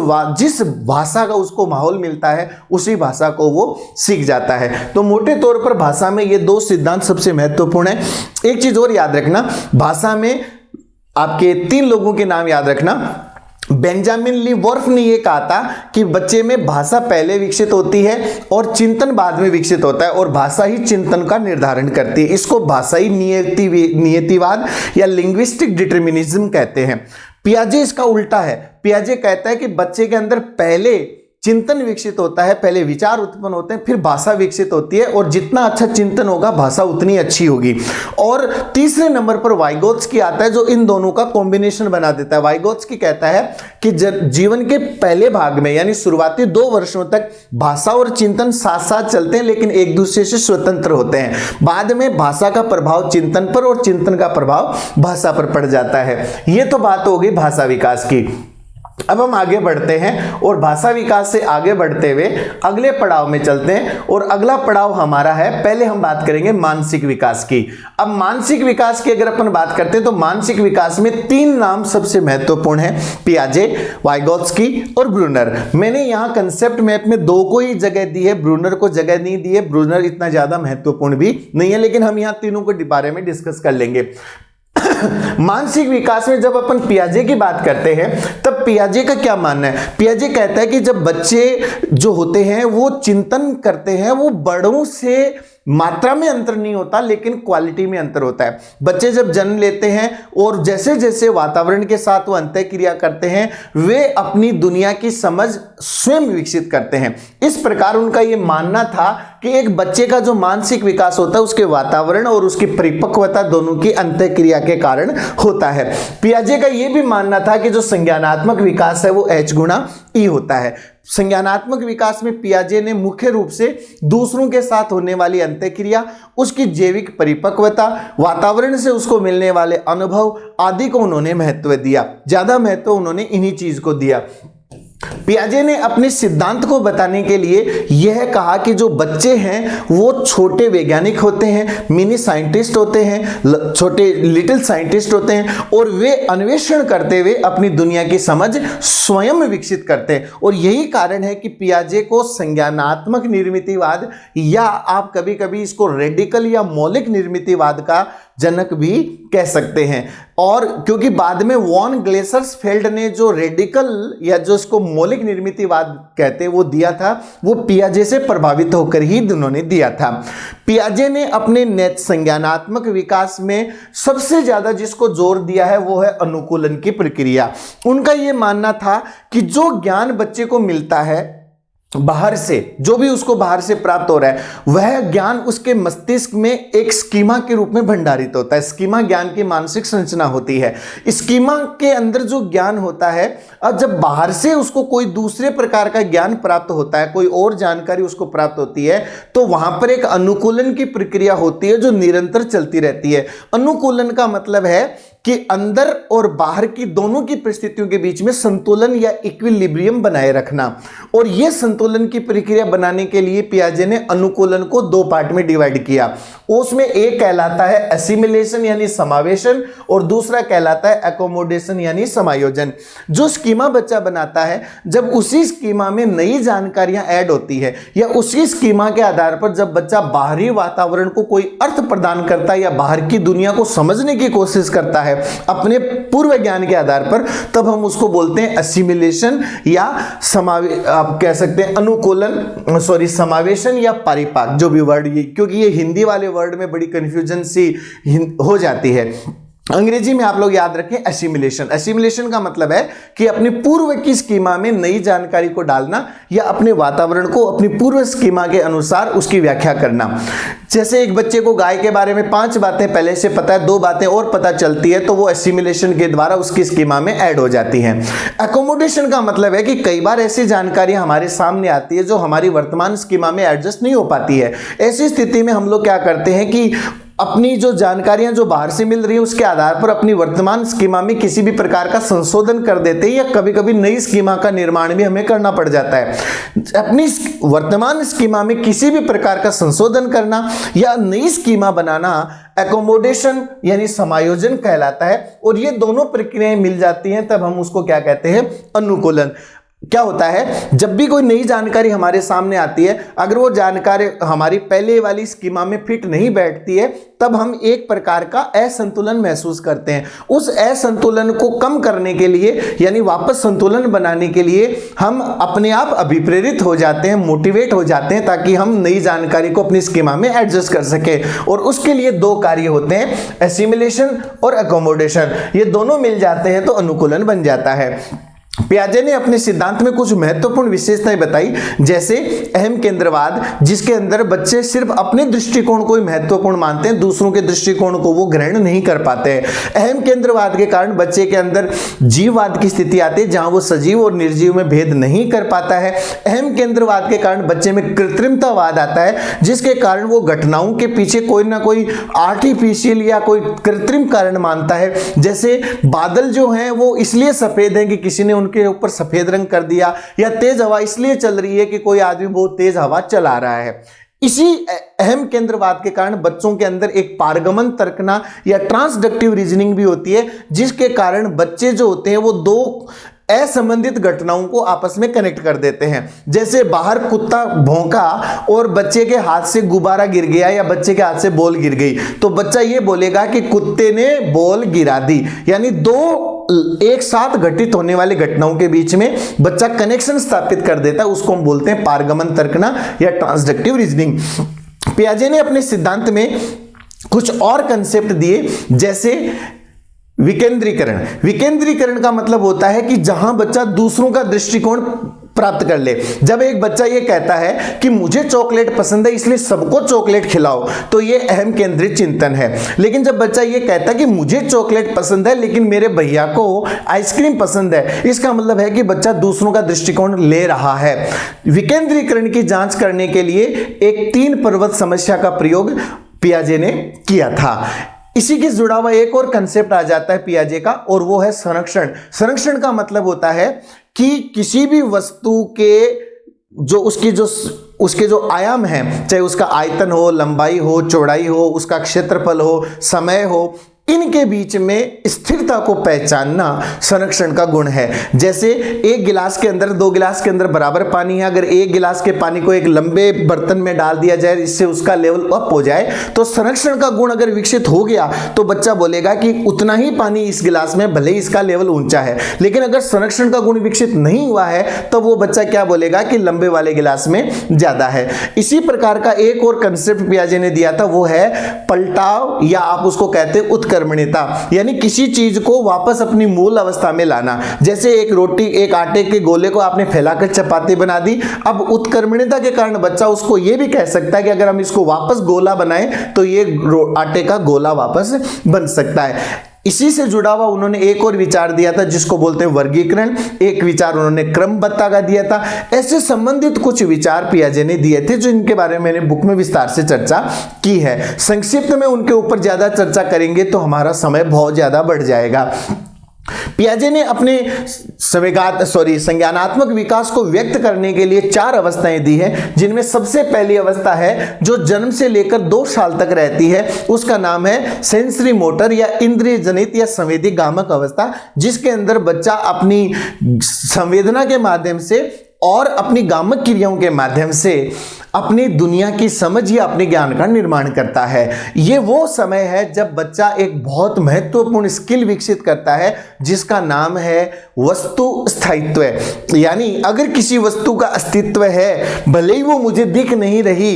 भाषा का उसको माहौल मिलता है उसी भाषा को वो सीख जाता है। तो मोटे तौर पर भाषा में ये 2 सिद्धांत सबसे महत्वपूर्ण है। एक चीज और याद रखना, भाषा में आपके 3 लोगों के नाम याद रखना। बेंजामिन ली वुर्फ ने यह कहा था कि बच्चे में भाषा पहले विकसित होती है और चिंतन बाद में विकसित होता है, और भाषा ही चिंतन का निर्धारण करती है। इसको भाषाई नियतिवाद या लिंग्विस्टिक डिटर्मिनिज्म कहते हैं। पियाजे इसका उल्टा है। पियाजे कहता है कि बच्चे के अंदर पहले चिंतन विकसित होता है, पहले विचार उत्पन्न होते हैं, फिर भाषा विकसित होती है, और जितना अच्छा चिंतन होगा भाषा उतनी अच्छी होगी। और तीसरे नंबर पर वाइगोत्स्की आता है जो इन दोनों का कॉम्बिनेशन बना देता है। वाइगोत्स्की कहता है कि जीवन के पहले भाग में यानी शुरुआती 2 वर्षों तक भाषा और चिंतन साथ साथ चलते हैं, लेकिन एक दूसरे से स्वतंत्र होते हैं। बाद में भाषा का प्रभाव चिंतन पर और चिंतन का प्रभाव भाषा पर पड़ जाता है। यह तो बात हो गई भाषा विकास की। अब हम आगे बढ़ते हैं और भाषा विकास से आगे बढ़ते हुए अगले पड़ाव में चलते हैं, और अगला पड़ाव हमारा है, पहले हम बात करेंगे मानसिक विकास की। अब मानसिक विकास की अगर अपन बात करते हैं तो मानसिक विकास में 3 नाम सबसे महत्वपूर्ण हैं, पियाजे, वाइगोत्स्की और ब्रूनर। मैंने यहां कंसेप्ट मैप में 2 को ही जगह दी है, ब्रूनर को जगह नहीं दी है। ब्रूनर इतना ज्यादा महत्वपूर्ण भी नहीं है, लेकिन हम यहां तीनों के बारे में डिस्कस कर लेंगे। मानसिक विकास में जब अपन पियाजे की बात करते हैं तब पियाजे का क्या मानना है? पियाजे कहता है कि जब बच्चे जो होते हैं वो चिंतन करते हैं, वो बड़ों से मात्रा में अंतर नहीं होता लेकिन क्वालिटी में अंतर होता है। बच्चे जब जन्म लेते हैं और जैसे जैसे वातावरण के साथ वो अंतःक्रिया करते हैं वे अपनी दुनिया की समझ स्वयं विकसित करते हैं। इस प्रकार उनका ये मानना था कि एक बच्चे का जो मानसिक विकास होता है उसके वातावरण और उसकी परिपक्वता दोनों की अंतःक्रिया के कारण होता है। पियाजे का यह भी मानना था कि जो संज्ञानात्मक विकास है वो H×E होता है। संज्ञानात्मक विकास में पियाजे ने मुख्य रूप से दूसरों के साथ होने वाली अंतःक्रिया, उसकी जैविक परिपक्वता, वातावरण से उसको मिलने वाले अनुभव आदि को उन्होंने महत्व दिया। ज्यादा महत्व उन्होंने इन्हीं चीज को दिया। पियाजे ने अपने सिद्धांत को बताने के लिए यह कहा कि जो बच्चे हैं वो छोटे वैज्ञानिक होते हैं, मिनी साइंटिस्ट होते हैं, छोटे लिटिल साइंटिस्ट होते हैं और वे अन्वेषण करते हुए अपनी दुनिया की समझ स्वयं विकसित करते हैं। और यही कारण है कि पियाजे को संज्ञानात्मक निर्मितिवाद या आप कभी कभी इसको रेडिकल या मौलिक निर्मितिवाद का जनक भी कह सकते हैं। और क्योंकि बाद में वॉन ग्लेसर्सफेल्ड ने जो रेडिकल या जो इसको मौलिक निर्मितिवाद कहते हैं वो दिया था, वो पियाजे से प्रभावित होकर ही उन्होंने दिया था। पियाजे ने अपने संज्ञानात्मक विकास में सबसे ज्यादा जिसको जोर दिया है वो है अनुकूलन की प्रक्रिया। उनका यह मानना था कि जो ज्ञान बच्चे को मिलता है बाहर से, जो भी उसको बाहर से प्राप्त हो रहा है, वह ज्ञान उसके मस्तिष्क में एक स्कीमा के रूप में भंडारित होता है। स्कीमा ज्ञान की मानसिक संरचना होती है। स्कीमा के अंदर जो ज्ञान होता है, अब जब बाहर से उसको कोई दूसरे प्रकार का ज्ञान प्राप्त होता है, कोई और जानकारी उसको प्राप्त होती है, तो वहां पर एक अनुकूलन की प्रक्रिया होती है जो निरंतर चलती रहती है। अनुकूलन का मतलब है कि अंदर और बाहर की दोनों की परिस्थितियों के बीच में संतुलन या इक्विलिब्रियम बनाए रखना। और यह संतुलन की प्रक्रिया बनाने के लिए पियाजे ने अनुकूलन को दो पार्ट में डिवाइड किया। उसमें एक कहलाता है एसिमिलेशन यानी समावेशन और दूसरा कहलाता है एकोमोडेशन यानी समायोजन। जो स्कीमा बच्चा बनाता है, जब उसी स्कीमा में नई जानकारियां ऐड होती है या उसी स्कीमा के आधार पर जब बच्चा बाहरी वातावरण को कोई अर्थ प्रदान करता है या बाहर की दुनिया को समझने की कोशिश करता है अपने पूर्व ज्ञान के आधार पर, तब हम उसको बोलते हैं एसिमिलेशन या आप कह सकते हैं अनुकूलन, समावेशन या परिपाक, जो भी वर्ड, क्योंकि ये हिंदी वाले वर्ड में बड़ी कंफ्यूजन सी हो जाती है। अंग्रेजी में आप लोग याद रखें एसिमिलेशन। एसिमिलेशन का मतलब है कि अपनी पूर्व की स्कीमा में नई जानकारी को डालना या अपने वातावरण को अपनी पूर्व स्कीमा के अनुसार उसकी व्याख्या करना। जैसे एक बच्चे को गाय के बारे में 5 बातें पहले से पता है, 2 बातें और पता चलती है, तो वो एसिमिलेशन के द्वारा उसकी स्कीमा में ऐड हो जाती है। एकोमोडेशन का मतलब है कि कई बार ऐसी जानकारी हमारे सामने आती है जो हमारी वर्तमान स्कीमा में एडजस्ट नहीं हो पाती है। ऐसी स्थिति में हम लोग क्या करते हैं कि अपनी जो जानकारियां जो बाहर से मिल रही है उसके आधार पर अपनी वर्तमान स्कीमा में किसी भी प्रकार का संशोधन कर देते हैं या कभी कभी नई स्कीमा का निर्माण भी हमें करना पड़ जाता है। अपनी वर्तमान स्कीमा में किसी भी प्रकार का संशोधन करना या नई स्कीमा बनाना एकोमोडेशन यानी समायोजन कहलाता है। और ये दोनों प्रक्रियाएं मिल जाती हैं तब हम उसको क्या कहते हैं, अनुकूलन। क्या होता है, जब भी कोई नई जानकारी हमारे सामने आती है, अगर वो जानकारी हमारी पहले वाली स्कीमा में फिट नहीं बैठती है, तब हम एक प्रकार का असंतुलन महसूस करते हैं। उस असंतुलन को कम करने के लिए यानी वापस संतुलन बनाने के लिए हम अपने आप अभिप्रेरित हो जाते हैं, मोटिवेट हो जाते हैं, ताकि हम नई जानकारी को अपनी स्कीमा में एडजस्ट कर सके। और उसके लिए 2 कार्य होते हैं, एसिमिलेशन और एकोमोडेशन। ये दोनों मिल जाते हैं तो अनुकूलन बन जाता है। पियाजे ने अपने सिद्धांत में कुछ महत्वपूर्ण विशेषताएं बताई, जैसे अहम केंद्रवाद, जिसके अंदर बच्चे सिर्फ अपने दृष्टिकोण को ही महत्वपूर्ण मानते हैं, दूसरों के दृष्टिकोण को वो ग्रहण नहीं कर पाते हैं। अहम केंद्रवाद के कारण बच्चे के अंदर जीववाद की स्थिति आती है, जहां वो सजीव और निर्जीव में भेद नहीं कर पाता है। अहम केंद्रवाद के कारण बच्चे में कृत्रिमतावाद आता है, जिसके कारण वो घटनाओं के पीछे कोई ना कोई आर्टिफिशियल या कोई कृत्रिम कारण मानता है। जैसे बादल जो हैं वो इसलिए सफेद हैं कि किसी ने उनके ऊपर सफेद रंग कर दिया, या तेज हवा इसलिए चल रही है कि कोई आदमी बहुत तेज हवा चला रहा है। इसी अहम केंद्रवाद के कारण बच्चों के अंदर एक पारगमन तर्कना या ट्रांसडक्टिव रीजनिंग भी होती है, जिसके कारण बच्चे जो होते हैं वो 2 असंबंधित घटनाओं को आपस में कनेक्ट कर देते हैं। जैसे बाहर कुत्ता भौंका और बच्चे के हाथ से गुब्बारा गिर गया या बच्चे के हाथ से बॉल गिर गई, तो बच्चा ये बोलेगा कि कुत्ते ने बॉल गिरा दी। यानी 2 एक साथ घटित होने वाली घटनाओं के बीच में बच्चा कनेक्शन स्थापित कर देता है, उसको हम बोलते हैं पारगमन तर्कना या ट्रांसडक्टिव रीजनिंग। पियाजे ने अपने सिद्धांत में कुछ और कंसेप्ट दिए, जैसे विकेंद्रीकरण। विकेंद्रीकरण का मतलब होता है कि जहां बच्चा दूसरों का दृष्टिकोण प्राप्त कर ले। जब एक बच्चा ये कहता है कि मुझे चॉकलेट पसंद है इसलिए सबको चॉकलेट खिलाओ, तो ये अहम केंद्रित चिंतन है। लेकिन जब बच्चा ये कहता है कि मुझे चॉकलेट पसंद है लेकिन मेरे भैया को आइसक्रीम पसंद है, इसका मतलब है कि बच्चा दूसरों का दृष्टिकोण ले रहा है। विकेंद्रीकरण की जांच करने के लिए एक 3 पर्वत समस्या का प्रयोग पियाजे ने किया था। इसी के जुड़ा हुआ एक और कंसेप्ट आ जाता है पियाजे का, और वो है संरक्षण। संरक्षण का मतलब होता है कि किसी भी वस्तु के जो उसके जो आयाम हैं, चाहे उसका आयतन हो, लंबाई हो, चौड़ाई हो, उसका क्षेत्रफल हो, समय हो, इनके बीच में स्थिरता को पहचानना संरक्षण का गुण है। जैसे एक गिलास के अंदर, दो गिलास के अंदर बराबर पानी है, अगर एक गिलास के पानी को एक लंबे बर्तन में डाल दिया जाए इससे उसका लेवल अप हो जाए, तो संरक्षण का गुण अगर विकसित हो गया तो बच्चा बोलेगा कि उतना ही पानी इस गिलास में, भले ही इसका लेवल ऊंचा है। लेकिन अगर संरक्षण का गुण विकसित नहीं हुआ है तो वो बच्चा क्या बोलेगा कि लंबे वाले गिलास में ज्यादा है। इसी प्रकार का एक और कंसेप्ट पियाजे ने दिया था, वो है पलटाव, या आप उसको कहते हैं उत्क्रमणीयता, यानी किसी चीज को वापस अपनी मूल अवस्था में लाना। जैसे एक रोटी, एक आटे के गोले को आपने फैलाकर चपाती बना दी, अब उत्क्रमणीयता के कारण बच्चा उसको यह भी कह सकता है कि अगर हम इसको वापस गोला बनाएं तो ये आटे का गोला वापस बन सकता है। इसी से जुड़ा हुआ उन्होंने एक और विचार दिया था जिसको बोलते हैं वर्गीकरण। एक विचार उन्होंने क्रमबद्धता का दिया था। ऐसे संबंधित कुछ विचार पियाजे ने दिए थे जो इनके बारे में मैंने बुक में विस्तार से चर्चा की है। संक्षिप्त में उनके ऊपर ज्यादा चर्चा करेंगे तो हमारा समय बहुत ज्यादा बढ़ जाएगा। पियाजे ने अपने संज्ञानात्मक विकास को व्यक्त करने के लिए 4 अवस्थाएं दी हैं, जिनमें सबसे पहली अवस्था है जो जन्म से लेकर 2 साल तक रहती है, उसका नाम है सेंसरी मोटर या इंद्रिय जनित या संवेदी गामक अवस्था, जिसके अंदर बच्चा अपनी संवेदना के माध्यम से और अपनी गामक क्रियाओं के माध्यम से अपनी दुनिया की समझ या अपने ज्ञान का निर्माण करता है। यह वो समय है जब बच्चा एक बहुत महत्वपूर्ण स्किल विकसित करता है जिसका नाम है वस्तु स्थायित्व। यानी अगर किसी वस्तु का अस्तित्व है, भले ही वो मुझे दिख नहीं रही,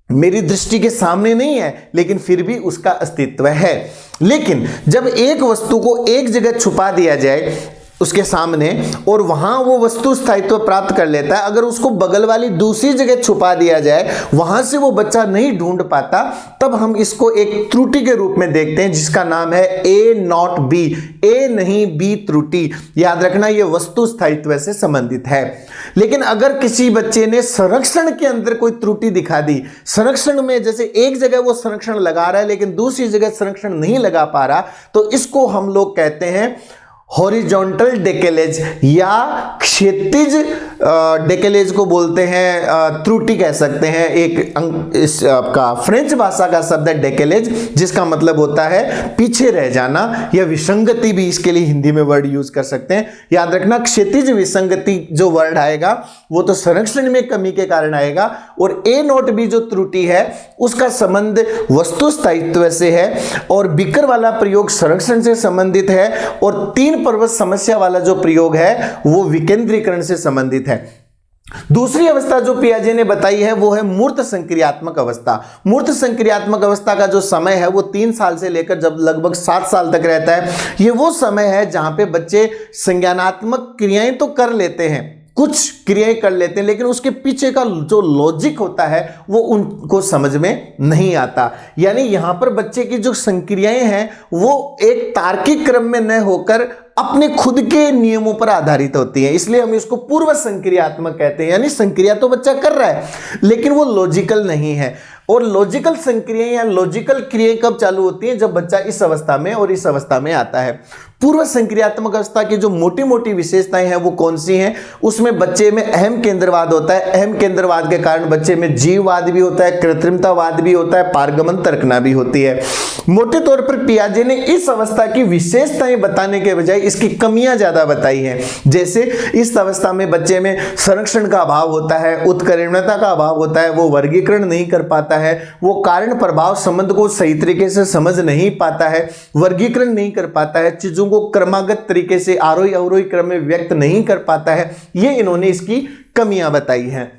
मेरी दृष्टि के सामने नहीं है, लेकिन फिर भी उसका अस्तित्व है। लेकिन जब एक वस्तु को एक जगह छुपा दिया जाए उसके सामने और वहां वो वस्तु स्थायित्व प्राप्त कर लेता है, अगर उसको बगल वाली दूसरी जगह छुपा दिया जाए, वहां से वो बच्चा नहीं ढूंढ पाता, तब हम इसको एक त्रुटि के रूप में देखते हैं जिसका नाम है ए नॉट बी, ए नहीं बी त्रुटि। याद रखना ये वस्तु स्थायित्व से संबंधित है। लेकिन अगर किसी बच्चे ने संरक्षण के अंदर कोई त्रुटि दिखा दी, संरक्षण में जैसे एक जगह वो संरक्षण लगा रहा है लेकिन दूसरी जगह संरक्षण नहीं लगा पा रहा, तो इसको हम लोग कहते हैं हॉरिजॉन्टल डेकेलेज या क्षैतिज डेकेलेज को बोलते हैं, त्रुटि कह सकते हैं। एक इस आपका फ्रेंच भाषा का शब्द है डेकेलेज, जिसका मतलब होता है पीछे रह जाना, या विसंगति भी इसके लिए हिंदी में वर्ड यूज कर सकते हैं। याद रखना क्षैतिज विसंगति जो वर्ड आएगा वो तो संरक्षण में कमी के कारण आएगा, और ए नॉट बी जो त्रुटि है उसका संबंध वस्तु स्थायित्व से है, और बिकर वाला प्रयोग संरक्षण से संबंधित है, और 3 पर्वत समस्या वाला जो प्रयोग है वो विकेंद्रीकरण से संबंधित है। दूसरी अवस्था जो पियाजे ने बताई है वो है मूर्त संक्रियात्मक अवस्था। मूर्त संक्रियात्मक अवस्था का जो समय है वो 3 साल से लेकर जब लगभग 7 साल तक रहता है। ये वो समय है जहां पे बच्चे संज्ञानात्मक क्रियाएं तो कर लेते हैं, कुछ क्रियाएं कर लेते हैं, लेकिन उसके पीछे का जो लॉजिक होता है वो उनको समझ में नहीं आता। यानी यहां पर बच्चे की जो संक्रियाएं हैं वो एक तार्किक क्रम में न होकर अपने खुद के नियमों पर आधारित होती है, इसलिए हम इसको पूर्व संक्रियात्मक कहते हैं। यानी संक्रिया तो बच्चा कर रहा है लेकिन वो लॉजिकल नहीं है। और लॉजिकल संक्रियाएं या लॉजिकल क्रियाएं कब चालू होती हैं? जब बच्चा इस अवस्था में और इस अवस्था में आता है। पूर्व संक्रियात्मक अवस्था की जो मोटी मोटी विशेषताएं हैं वो कौन सी हैं? उसमें बच्चे में अहम केंद्रवाद होता है। अहम केंद्रवाद के कारण बच्चे में जीववाद भी होता है, कृत्रिमतावाद भी होता है, पारगमन तर्कना भी होती है। मोटे तौर पर पियाजे ने इस अवस्था की विशेषताएं बताने के बजाय इसकी कमियां ज्यादा बताई हैं। जैसे इस अवस्था में बच्चे में संरक्षण का अभाव होता है, उत्कर्णता का अभाव होता है, वो वर्गीकरण नहीं कर पाता है, वो कारण प्रभाव संबंध को सही तरीके से समझ नहीं पाता है, वर्गीकरण नहीं कर पाता है, चीजों को क्रमागत तरीके से आरोही अवरोही क्रम में व्यक्त नहीं कर पाता है। ये इन्होंने इसकी कमियां बताई हैं।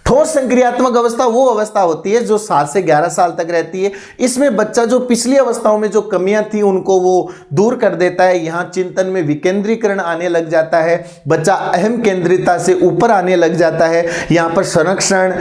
ठोस संक्रियात्मक अवस्था वो अवस्था होती है जो 7 से 11 साल तक रहती है। इसमें बच्चा जो पिछली अवस्थाओं में जो कमियां थी उनको वो दूर कर देता है। यहाँ चिंतन में विकेंद्रीकरण आने लग जाता है, बच्चा अहम केंद्रिता से ऊपर आने लग जाता है, यहाँ पर संरक्षण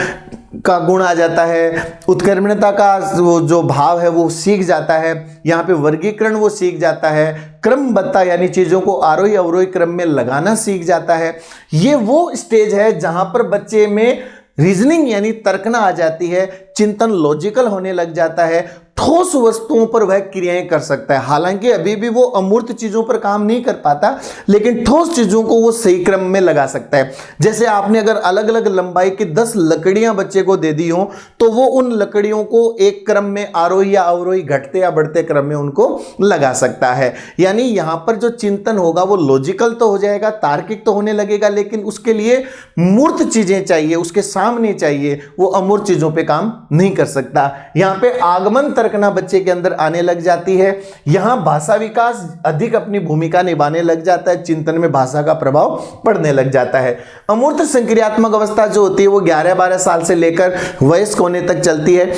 का गुण आ जाता है, उत्कर्मण्यता का वो जो भाव है वो सीख जाता है, यहाँ पे वर्गीकरण वो सीख जाता है, क्रमबद्धता यानी चीज़ों को आरोही अवरोही क्रम में लगाना सीख जाता है। ये वो स्टेज है जहाँ पर बच्चे में रीजनिंग यानी तर्कना आ जाती है, चिंतन लॉजिकल होने लग जाता है, ठोस वस्तुओं पर वह क्रियाएं कर सकता है। हालांकि अभी भी वो अमूर्त चीजों पर काम नहीं कर पाता, लेकिन ठोस चीजों को वो सही क्रम में लगा सकता है। जैसे आपने अगर अलग अलग लंबाई की 10 लकड़ियां बच्चे को दे दी हो, तो वो उन लकड़ियों को एक क्रम में आरोही या अवरोही, घटते या बढ़ते क्रम में उनको लगा सकता है। यानी यहां पर जो चिंतन होगा वो लॉजिकल तो हो जाएगा, तार्किक तो होने लगेगा, लेकिन उसके लिए मूर्त चीजें चाहिए, उसके सामने चाहिए, वो अमूर्त चीजों पे काम नहीं कर सकता। यहां पे आगमन तर्कना बच्चे के अंदर आने लग जाती है। यहां भाषा विकास अधिक अपनी भूमिका निभाने लग जाता है, चिंतन में भाषा का प्रभाव पड़ने लग जाता है। अमूर्त संक्रियात्मक अवस्था जो होती है वो 11-12 साल से लेकर वयस्क होने तक चलती है।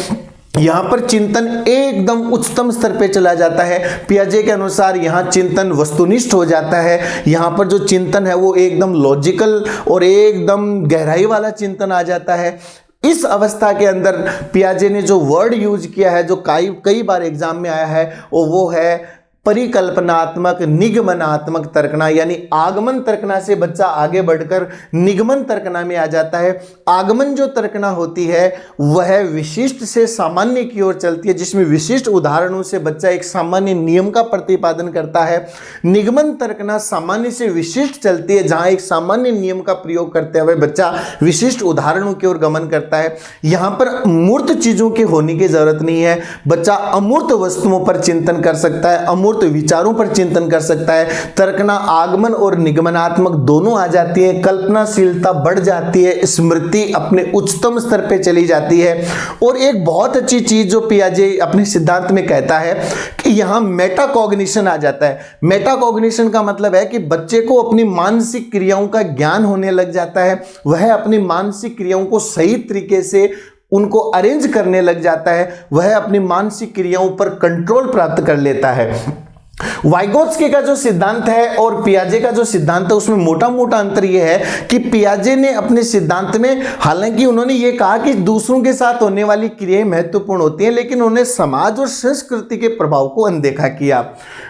यहां पर चिंतन एकदम उच्चतम स्तर पे चला जाता है। पियाजे के अनुसार यहां चिंतन वस्तुनिष्ठ हो जाता है। यहां पर जो चिंतन है वो एकदम लॉजिकल और एकदम गहराई वाला चिंतन आ जाता है। इस अवस्था के अंदर पियाजे ने जो वर्ड यूज किया है, जो कई बार एग्जाम में आया है, वो है परिकल्पनात्मक निगमनात्मक तर्कना। यानी आगमन तर्कना से बच्चा आगे बढ़कर निगमन तर्कना में आ जाता है। आगमन जो तर्कना होती है वह विशिष्ट से सामान्य की ओर चलती है, जिसमें विशिष्ट उदाहरणों से बच्चा एक सामान्य नियम का प्रतिपादन करता है। निगमन तर्कना सामान्य से विशिष्ट चलती है, जहां एक सामान्य नियम का प्रयोग करते हुए बच्चा विशिष्ट उदाहरणों की ओर गमन करता है। यहां पर मूर्त चीजों के होने की जरूरत नहीं है, बच्चा अमूर्त वस्तुओं पर चिंतन कर सकता है, अमूर्त विचारों पर चिंतन कर सकता है। तर्कना आगमन और निगमनात्मक दोनों आ जाती है, कल्पनाशीलता बढ़ जाती है, स्मृति अपने उच्चतम स्तर पे चली जाती है। और एक बहुत अच्छी चीज जो पियाजे अपने सिद्धांत में कहता है कि यहां मेटाकॉग्निशन आ जाता है। मेटाकॉग्निशन का मतलब है कि बच्चे को अपनी मानसिक क्रियाओं का ज्ञान होने लग जाता है, वह अपनी मानसिक क्रियाओं को सही तरीके से उनको अरेंज करने लग जाता है, वह अपनी मानसिक क्रियाओं पर कंट्रोल प्राप्त कर लेता है। वाइगोत्स्की का जो सिद्धांत है और पियाजे का जो सिद्धांत है उसमें मोटा मोटा अंतर यह है कि पियाजे ने अपने सिद्धांत में, हालांकि उन्होंने ये कहा कि दूसरों के साथ होने वाली क्रियाएं महत्वपूर्ण होती हैं, लेकिन उन्होंने समाज और संस्कृति के प्रभाव को अनदेखा किया।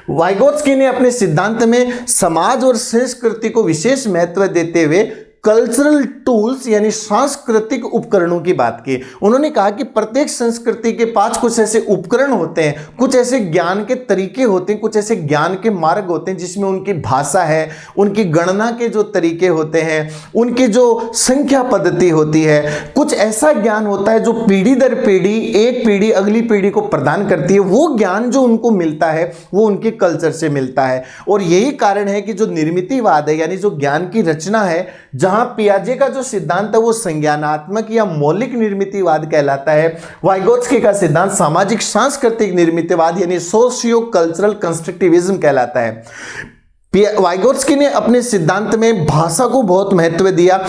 वाइगोत्स्की ने अपने सिद्धांत में समाज और संस्कृति को विशेष महत्व देते हुए कल्चरल टूल्स यानी सांस्कृतिक उपकरणों की बात की। उन्होंने कहा कि प्रत्येक संस्कृति के पास कुछ ऐसे उपकरण होते हैं, कुछ ऐसे ज्ञान के तरीके होते हैं, कुछ ऐसे ज्ञान के मार्ग होते हैं, जिसमें उनकी भाषा है, उनकी गणना के जो तरीके होते हैं, उनकी जो संख्या पद्धति होती है, कुछ ऐसा ज्ञान होता है जो पीढ़ी दर पीढ़ी, एक पीढ़ी अगली पीढ़ी को प्रदान करती है। वो ज्ञान जो उनको मिलता है वो उनके कल्चर से मिलता है। और यही कारण है कि जो निर्मितिवाद है यानी जो ज्ञान की रचना है, जहां पियाजे का जो सिद्धांत है वो संज्ञानात्मक या मौलिक निर्मितिवाद कहलाता है, वाइगोत्स्की का सिद्धांत सामाजिक सांस्कृतिक निर्मितिवाद यानी सोशियो कल्चरल कंस्ट्रक्टिविज्म कहलाता है। वाइगोत्स्की ने अपने सिद्धांत में भाषा को बहुत महत्व दिया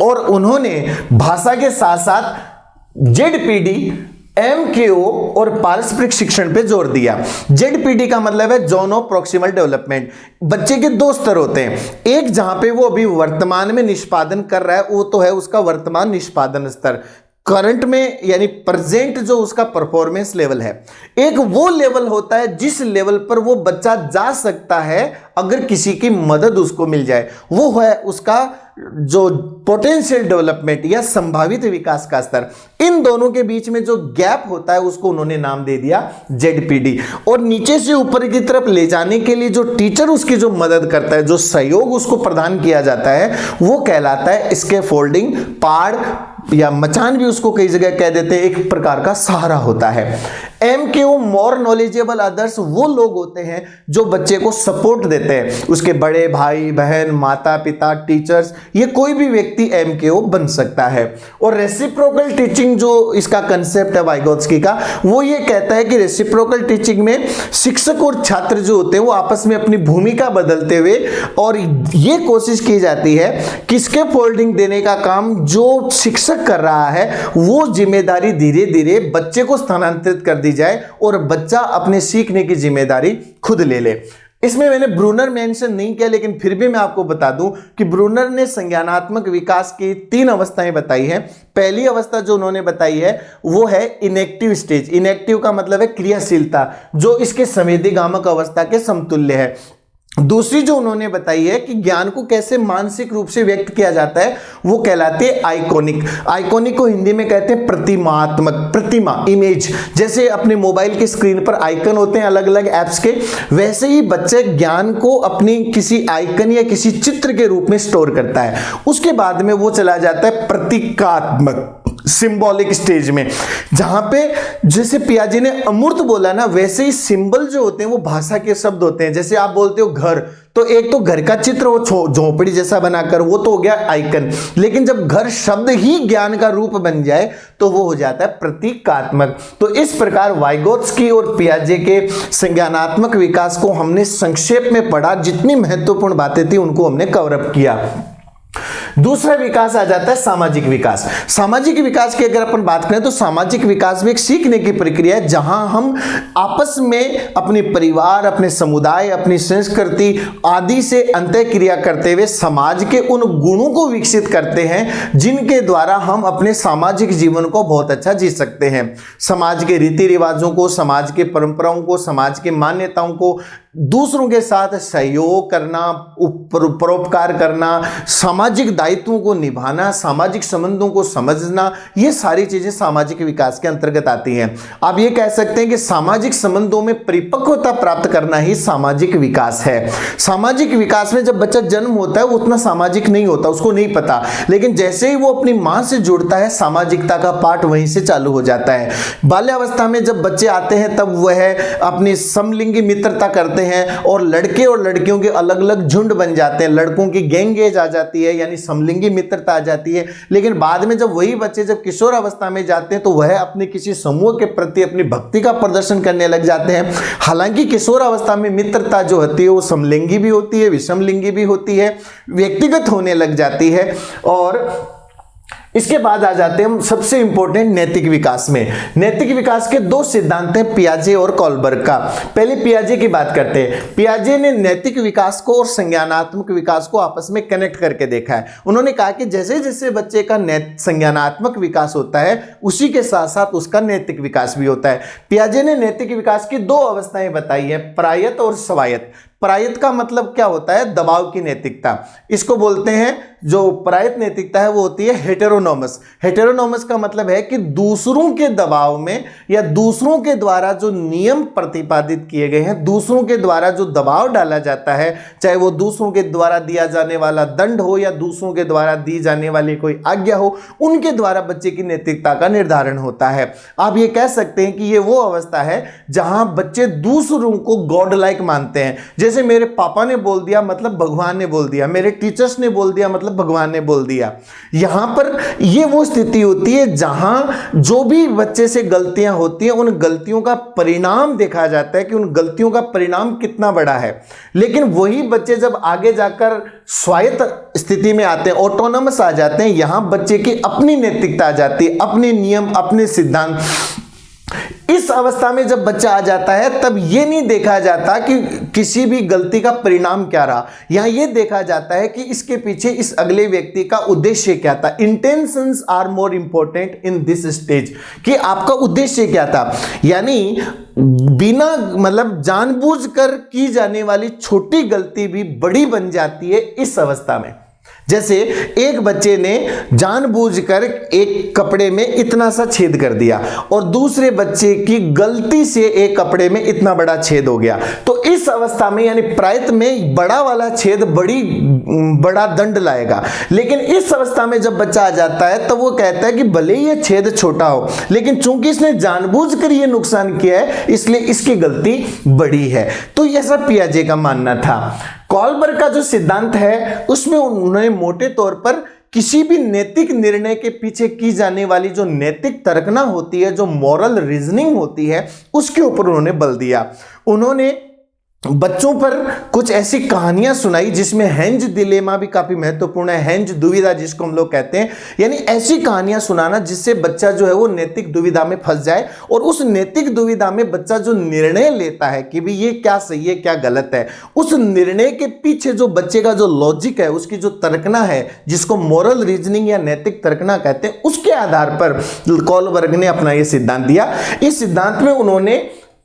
और उन्होंने भाषा के साथ साथ जेडपीडी, एमकेओ और पारस्परिक शिक्षण पे जोर दिया। जेडपीडी का मतलब है जोन ऑफ प्रॉक्सिमल डेवलपमेंट। बच्चे के दो स्तर होते हैं, एक जहां पे वो अभी वर्तमान में निष्पादन कर रहा है, वो तो है उसका वर्तमान निष्पादन स्तर, करंट में यानी प्रेजेंट जो उसका परफॉर्मेंस लेवल है। एक वो लेवल होता है जिस लेवल पर वो बच्चा जा सकता है अगर किसी की मदद उसको मिल जाए, वो है उसका जो पोटेंशियल डेवलपमेंट या संभावित विकास का स्तर। इन दोनों के बीच में जो गैप होता है उसको उन्होंने नाम दे दिया जेडपीडी। और नीचे से ऊपर की तरफ ले जाने के लिए जो टीचर उसकी जो मदद करता है, जो सहयोग उसको प्रदान किया जाता है, वो कहलाता है स्कैफोल्डिंग, पाड़ या मचान भी उसको कई जगह कह देते हैं, एक प्रकार का सहारा होता है। एमकेओ मोर नॉलेजेबल अदर्स वो लोग होते हैं जो बच्चे को सपोर्ट देते हैं, उसके बड़े भाई बहन, माता पिता, टीचर्स, ये कोई भी व्यक्ति एमकेओ बन सकता है। और रेसिप्रोकल टीचिंग जो इसका कंसेप्ट है वाइगोत्स्की का, वो ये कहता है कि रेसिप्रोकल टीचिंग में शिक्षक और छात्र जो होते हैं वो आपस में अपनी भूमिका बदलते हुए और ये कोशिश की जाती है कि स्कैफोल्डिंग देने का काम जो शिक्षक कर रहा है वो जिम्मेदारी धीरे धीरे बच्चे को स्थानांतरित कर दी जाए और बच्चा अपने सीखने की जिम्मेदारी खुद ले ले। इसमें मैंने ब्रूनर मेंशन नहीं किया, लेकिन फिर भी मैं आपको बता दूं कि ब्रूनर ने संज्ञानात्मक विकास की 3 अवस्थाएं बताई हैं। पहली अवस्था जो उन्होंने बताई है वो है इनएक्टिव स्टेज। इनएक्टिव का मतलब है क्रियाशीलता, जो इसके संवेदीगामक अवस्था के समतुल्य है। दूसरी जो उन्होंने बताई है कि ज्ञान को कैसे मानसिक रूप से व्यक्त किया जाता है, वो कहलाती है आइकॉनिक। आइकॉनिक को हिंदी में कहते हैं प्रतिमात्मक, प्रतिमा, इमेज। जैसे अपने मोबाइल की स्क्रीन पर आइकन होते हैं अलग अलग ऐप्स के, वैसे ही बच्चे ज्ञान को अपनी किसी आइकन या किसी चित्र के रूप में स्टोर करता है। उसके बाद में वो चला जाता है प्रतीकात्मक, सिंबॉलिक स्टेज में, जहां पे जैसे पियाजे ने अमूर्त बोला ना, वैसे ही सिंबल जो होते हैं वो भाषा के शब्द होते हैं। जैसे आप बोलते हो घर, तो एक तो घर का चित्र हो झोपड़ी जैसा बनाकर, वो तो हो गया आइकन। लेकिन जब घर शब्द ही ज्ञान का रूप बन जाए तो वो हो जाता है प्रतीकात्मक। तो इस प्रकार वाइगोत्स्की और पियाजे के संज्ञानात्मक विकास को हमने संक्षेप में पढ़ा, जितनी महत्वपूर्ण बातें थी उनको हमने कवर अप किया। दूसरा विकास आ जाता है सामाजिक विकास। सामाजिक विकास की अगर अपन बात करें तो सामाजिक विकास में एक सीखने की प्रक्रिया है, जहां हम आपस में अपने परिवार, अपने समुदाय, अपनी संस्कृति आदि से अंतःक्रिया करते हुए समाज के उन गुणों को विकसित करते हैं जिनके द्वारा हम अपने सामाजिक जीवन को बहुत अच्छा जी सकते हैं। समाज के रीति रिवाजों को, समाज के परंपराओं को, समाज के मान्यताओं को, दूसरों के साथ सहयोग करना, परोपकार करना, सामाजिक दायित्वों को निभाना, सामाजिक संबंधों को समझना, ये सारी चीजें सामाजिक विकास के अंतर्गत आती हैं। आप ये कह सकते हैं कि सामाजिक संबंधों में परिपक्वता प्राप्त करना ही सामाजिक विकास है। सामाजिक विकास में जब बच्चा जन्म होता है वो उतना सामाजिक नहीं होता, उसको नहीं पता, लेकिन जैसे ही वो अपनी मां से जुड़ता है सामाजिकता का पाठ वहीं से चालू हो जाता है। बाल्यावस्था में जब बच्चे आते हैं तब वह अपनी समलिंगी मित्रता करते हैं और लड़के और लड़कियों के अलग अलग झुंड बन जाते हैं। लड़कों की गैंगेज आ जाती है, यानी समलिंगी मित्रता आ जाती है। लेकिन बाद में जब वही बच्चे जब किशोर अवस्था में जाते हैं तो वह अपने किसी समूह के प्रति अपनी भक्ति का प्रदर्शन करने लग जाते हैं। हालांकि किशोर अवस्था में मित्रता जो होती है वो समलिंगी भी होती है, विषमलिंगी भी होती है, व्यक्तिगत होने लग जाती है। और इसके बाद आ जाते हैं हम सबसे इंपॉर्टेंट नैतिक विकास में। नैतिक विकास के दो सिद्धांत हैं पियाजे और कोलबर्ग का। पहले पियाजे की बात करते हैं। पियाजे ने नैतिक विकास को और संज्ञानात्मक विकास को आपस में कनेक्ट करके देखा है। उन्होंने कहा कि जैसे जैसे बच्चे का संज्ञानात्मक विकास होता है उसी के साथ साथ उसका नैतिक विकास भी होता है। पियाजे ने नैतिक विकास की दो अवस्थाएं बताई है, प्रायत और स्वायत्त। प्रायत का मतलब क्या होता है? दबाव की नैतिकता। इसको बोलते हैं, जो प्रायत नैतिकता है वो होती है हेटेरोनोमस। हेटेरोनोमस का मतलब है कि दूसरों के दबाव में या दूसरों के द्वारा जो नियम प्रतिपादित किए गए हैं, दूसरों के द्वारा जो दबाव डाला जाता है, चाहे वो दूसरों के द्वारा दिया जाने वाला दंड हो या दूसरों के द्वारा दी जाने वाली कोई आज्ञा हो, उनके द्वारा बच्चे की नैतिकता का निर्धारण होता है। आप ये कह सकते हैं कि ये वो अवस्था है जहां बच्चे दूसरों को गॉड लाइक मानते हैं। जैसे मेरे पापा ने बोल दिया मतलब भगवान ने बोल दिया, मेरे टीचर्स ने बोल दिया मतलब भगवान ने बोल दिया। यहां पर ये वो स्थिति होती है जहां जो भी बच्चे से गलतियां होती हैं उन गलतियों का परिणाम देखा जाता है कि उन गलतियों का परिणाम कितना बड़ा है। लेकिन वही बच्चे जब आगे जाकर स्वायत्त स्थिति में आते हैं, ऑटोनमस आ जाते हैं, यहां बच्चे की अपनी नैतिकता आ जाती है, अपने नियम, अपने सिद्धांत। इस अवस्था में जब बच्चा आ जाता है तब यह नहीं देखा जाता कि किसी भी गलती का परिणाम क्या रहा, यहां यह देखा जाता है कि इसके पीछे इस अगले व्यक्ति का उद्देश्य क्या था। Intentions are more important in this stage, कि आपका उद्देश्य क्या था। यानी बिना मतलब जानबूझकर की जाने वाली छोटी गलती भी बड़ी बन जाती है इस अवस्था में। जैसे एक बच्चे ने जानबूझकर एक कपड़े में इतना सा छेद कर दिया और दूसरे बच्चे की गलती से एक कपड़े में इतना बड़ा छेद हो गया, तो इस अवस्था में यानी प्रायत में बड़ा वाला छेद बड़ा दंड लाएगा। लेकिन इस अवस्था में जब बच्चा आ जाता है तो वो कहता है कि भले ही ये छेद छोटा हो, लेकिन चूंकि इसने जानबूझकर ये नुकसान किया है इसलिए इसकी गलती बड़ी है। तो यह सब पियाजे का मानना था। कोलबर्ग का जो सिद्धांत है उसमें उन्होंने मोटे तौर पर किसी भी नैतिक निर्णय के पीछे की जाने वाली जो नैतिक तर्कना होती है, जो मॉरल रीजनिंग होती है, उसके ऊपर उन्होंने बल दिया। उन्होंने बच्चों पर कुछ ऐसी कहानियां सुनाई जिसमें हेंज दिलेमा भी काफी महत्वपूर्ण है, हेंज दुविधा जिसको हम लोग कहते हैं, यानी ऐसी कहानियां सुनाना जिससे बच्चा जो है वो नैतिक दुविधा में फंस जाए और उस नैतिक दुविधा में बच्चा जो निर्णय लेता है कि भाई ये क्या सही है क्या गलत है, उस निर्णय के पीछे जो बच्चे का जो लॉजिक है, उसकी जो तर्कना है, जिसको मॉरल रीजनिंग या नैतिक तर्कना कहते हैं, उसके आधार पर कोलबर्ग ने अपना ये सिद्धांत दिया। इस सिद्धांत में उन्होंने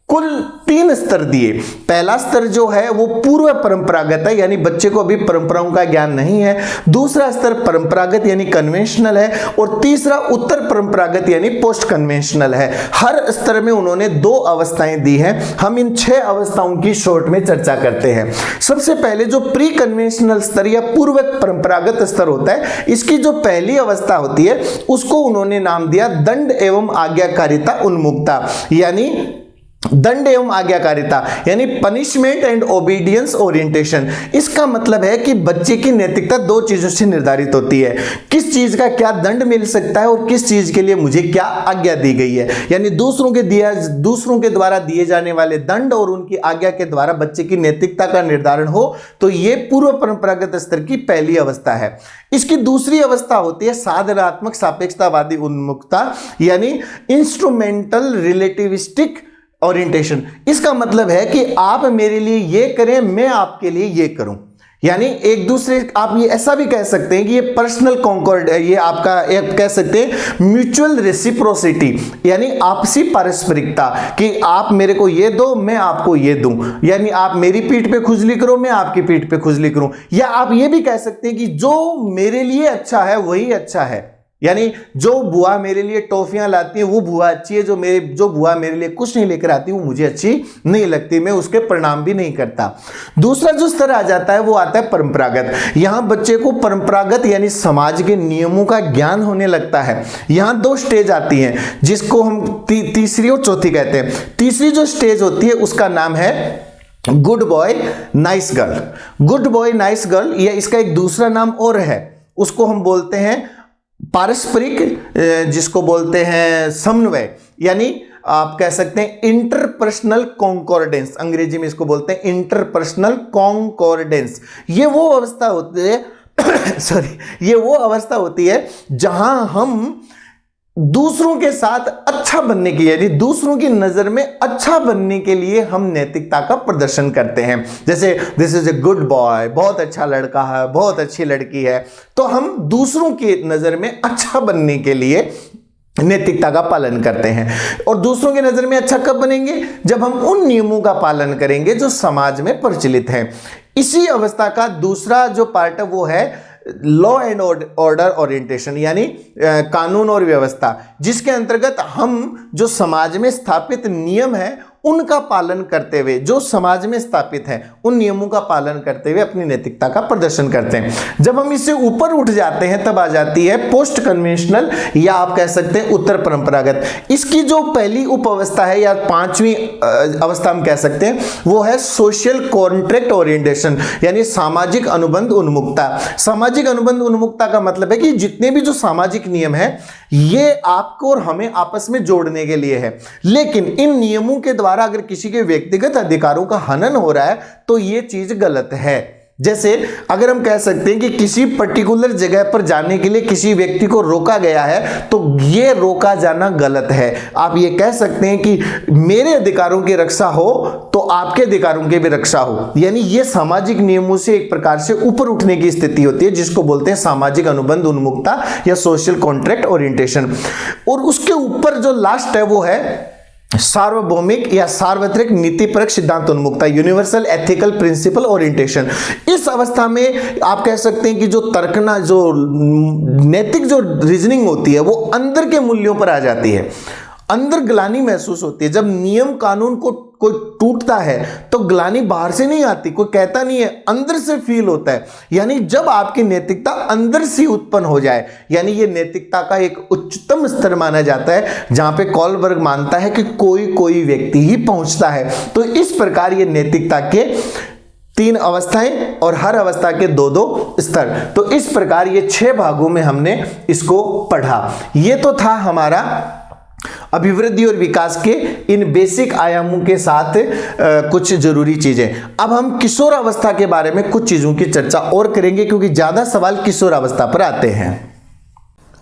कुल 3 स्तर दिए। पहला स्तर जो है वो पूर्व परंपरागत है, यानी बच्चे को अभी परंपराओं का ज्ञान नहीं है। दूसरा स्तर परंपरागत यानी कन्वेंशनल है, और तीसरा उत्तर परंपरागत यानी पोस्ट कन्वेंशनल है। हर स्तर में उन्होंने 2 अवस्थाएं दी हैं। हम इन 6 अवस्थाओं की शॉर्ट में चर्चा करते हैं। सबसे पहले जो प्री कन्वेंशनल स्तर या पूर्व परंपरागत स्तर होता है, इसकी जो पहली अवस्था होती है उसको उन्होंने नाम दिया दंड एवं आज्ञाकारिता उन्मुक्ता, यानी दंड एवं आज्ञाकारिता यानी पनिशमेंट एंड ओबीडियंस ओरिएंटेशन। इसका मतलब है कि बच्चे की नैतिकता 2 चीजों से निर्धारित होती है, किस चीज का क्या दंड मिल सकता है और किस चीज के लिए मुझे क्या आज्ञा दी गई है। यानी दूसरों के द्वारा दिए जाने वाले दंड और उनकी आज्ञा के द्वारा बच्चे की नैतिकता का निर्धारण हो, तो यह पूर्व परंपरागत स्तर की पहली अवस्था है। इसकी दूसरी अवस्था होती है साधनात्मक सापेक्षतावादी उन्मुक्ता यानी इंस्ट्रूमेंटल रिलेटिविस्टिक ओरिएंटेशन। इसका मतलब है कि आप मेरे लिए ये करें, मैं आपके लिए ये करूं, यानी एक दूसरे, आप ये ऐसा भी कह सकते हैं कि ये पर्सनल कॉन्कॉर्ड, ये आपका एक कह सकते हैं म्यूचुअल रेसिप्रोसिटी यानी आपसी पारस्परिकता, कि आप मेरे को ये दो मैं आपको ये दूं, यानी आप मेरी पीठ पे खुजली करो मैं आपकी पीठ पे खुजली करूं। या आप ये भी कह सकते हैं कि जो मेरे लिए अच्छा है वही अच्छा है, यानी जो बुआ मेरे लिए टॉफियां लाती है वो बुआ अच्छी है, जो बुआ मेरे लिए कुछ नहीं लेकर आती वो मुझे अच्छी नहीं लगती, मैं उसके प्रणाम भी नहीं करता। दूसरा जो स्तर आ जाता है वो आता है परंपरागत। यहां बच्चे को परंपरागत यानी समाज के नियमों का ज्ञान होने लगता है। यहां 2 स्टेज आती हैं जिसको हम तीसरी और चौथी कहते हैं। तीसरी जो स्टेज होती है उसका नाम है good boy nice girl. Good boy nice girl, या इसका एक दूसरा नाम और है, उसको हम बोलते हैं पारस्परिक, जिसको बोलते हैं समन्वय, यानी आप कह सकते हैं इंटरपर्सनल कॉन्कॉर्डेंस, अंग्रेजी में इसको बोलते हैं इंटरपर्सनल कॉन्कॉर्डेंस। ये वो अवस्था होती है ये वो अवस्था होती है जहां हम दूसरों के साथ अच्छा बनने की, यानी दूसरों की नजर में अच्छा बनने के लिए हम नैतिकता का प्रदर्शन करते हैं। जैसे this is a good boy, बहुत अच्छा लड़का है, बहुत अच्छी लड़की है, तो हम दूसरों की नजर में अच्छा बनने के लिए नैतिकता का पालन करते हैं। और दूसरों की नजर में अच्छा कब बनेंगे? जब हम उन नियमों का पालन करेंगे जो समाज में प्रचलित हैं। इसी अवस्था का दूसरा जो पार्ट है वो है लॉ एंड ऑर्डर ओरिएंटेशन, यानी कानून और व्यवस्था, जिसके अंतर्गत हम जो समाज में स्थापित नियम है उनका पालन करते हुए, जो समाज में स्थापित है उन नियमों का पालन करते हुए अपनी नैतिकता का प्रदर्शन करते हैं। जब हम इससे ऊपर उठ जाते हैं तब आ जाती है पोस्ट कन्वेंशनल, या आप कह सकते हैं उत्तर परंपरागत। इसकी जो पहली उप अवस्था है या 5वीं अवस्था हम कह सकते हैं वो है सोशल कॉन्ट्रैक्ट ओरिएंटेशन, यानी सामाजिक अनुबंध उन्मुक्ता। सामाजिक अनुबंध उन्मुक्ता का मतलब है कि जितने भी जो सामाजिक नियम है ये आपको और हमें आपस में जोड़ने के लिए है, लेकिन इन नियमों के द्वारा अगर किसी के व्यक्तिगत अधिकारों का हनन हो रहा है तो ये चीज गलत है। जैसे अगर हम कह सकते हैं कि किसी पर्टिकुलर जगह पर जाने के लिए किसी व्यक्ति को रोका गया है तो ये रोका जाना गलत है। आप ये कह सकते हैं कि मेरे अधिकारों की रक्षा हो तो आपके अधिकारों की भी रक्षा हो, यानी ये सामाजिक नियमों से एक प्रकार से ऊपर उठने की स्थिति होती है, जिसको बोलते हैं सामाजिक अनुबंध उन्मुक्ता या सोशल कॉन्ट्रैक्ट ओरिएंटेशन। और उसके ऊपर जो लास्ट है वो है सार्वभौमिक या सार्वत्रिक नीतिपरक सिद्धांत उन्मुक्ता, यूनिवर्सल एथिकल प्रिंसिपल ओरिएंटेशन। इस अवस्था में आप कह सकते हैं कि जो तर्कना, जो नैतिक जो रीजनिंग होती है वो अंदर के मूल्यों पर आ जाती है। अंदर ग्लानि महसूस होती है जब नियम कानून को कोई टूटता है तो ग्लानि बाहर से नहीं आती, कोई कहता नहीं है, अंदर से फील होता है। यानी जब आपकी नैतिकता अंदर से उत्पन्न हो जाए, यानी ये नैतिकता का एक उच्चतम स्तर माना जाता है, जहां पे कॉलबर्ग मानता है कि कोई व्यक्ति ही पहुंचता है। तो इस प्रकार ये नैतिकता के 3 अवस्थाएं और हर अवस्था के 2 स्तर। तो इस प्रकार ये 6 भागों में हमने इसको पढ़ा। ये तो था हमारा अभिवृद्धि और विकास के इन बेसिक आयामों के साथ कुछ जरूरी चीजें। अब हम किशोर अवस्था के बारे में कुछ चीजों की चर्चा और करेंगे, क्योंकि ज्यादा सवाल किशोर अवस्था पर आते हैं।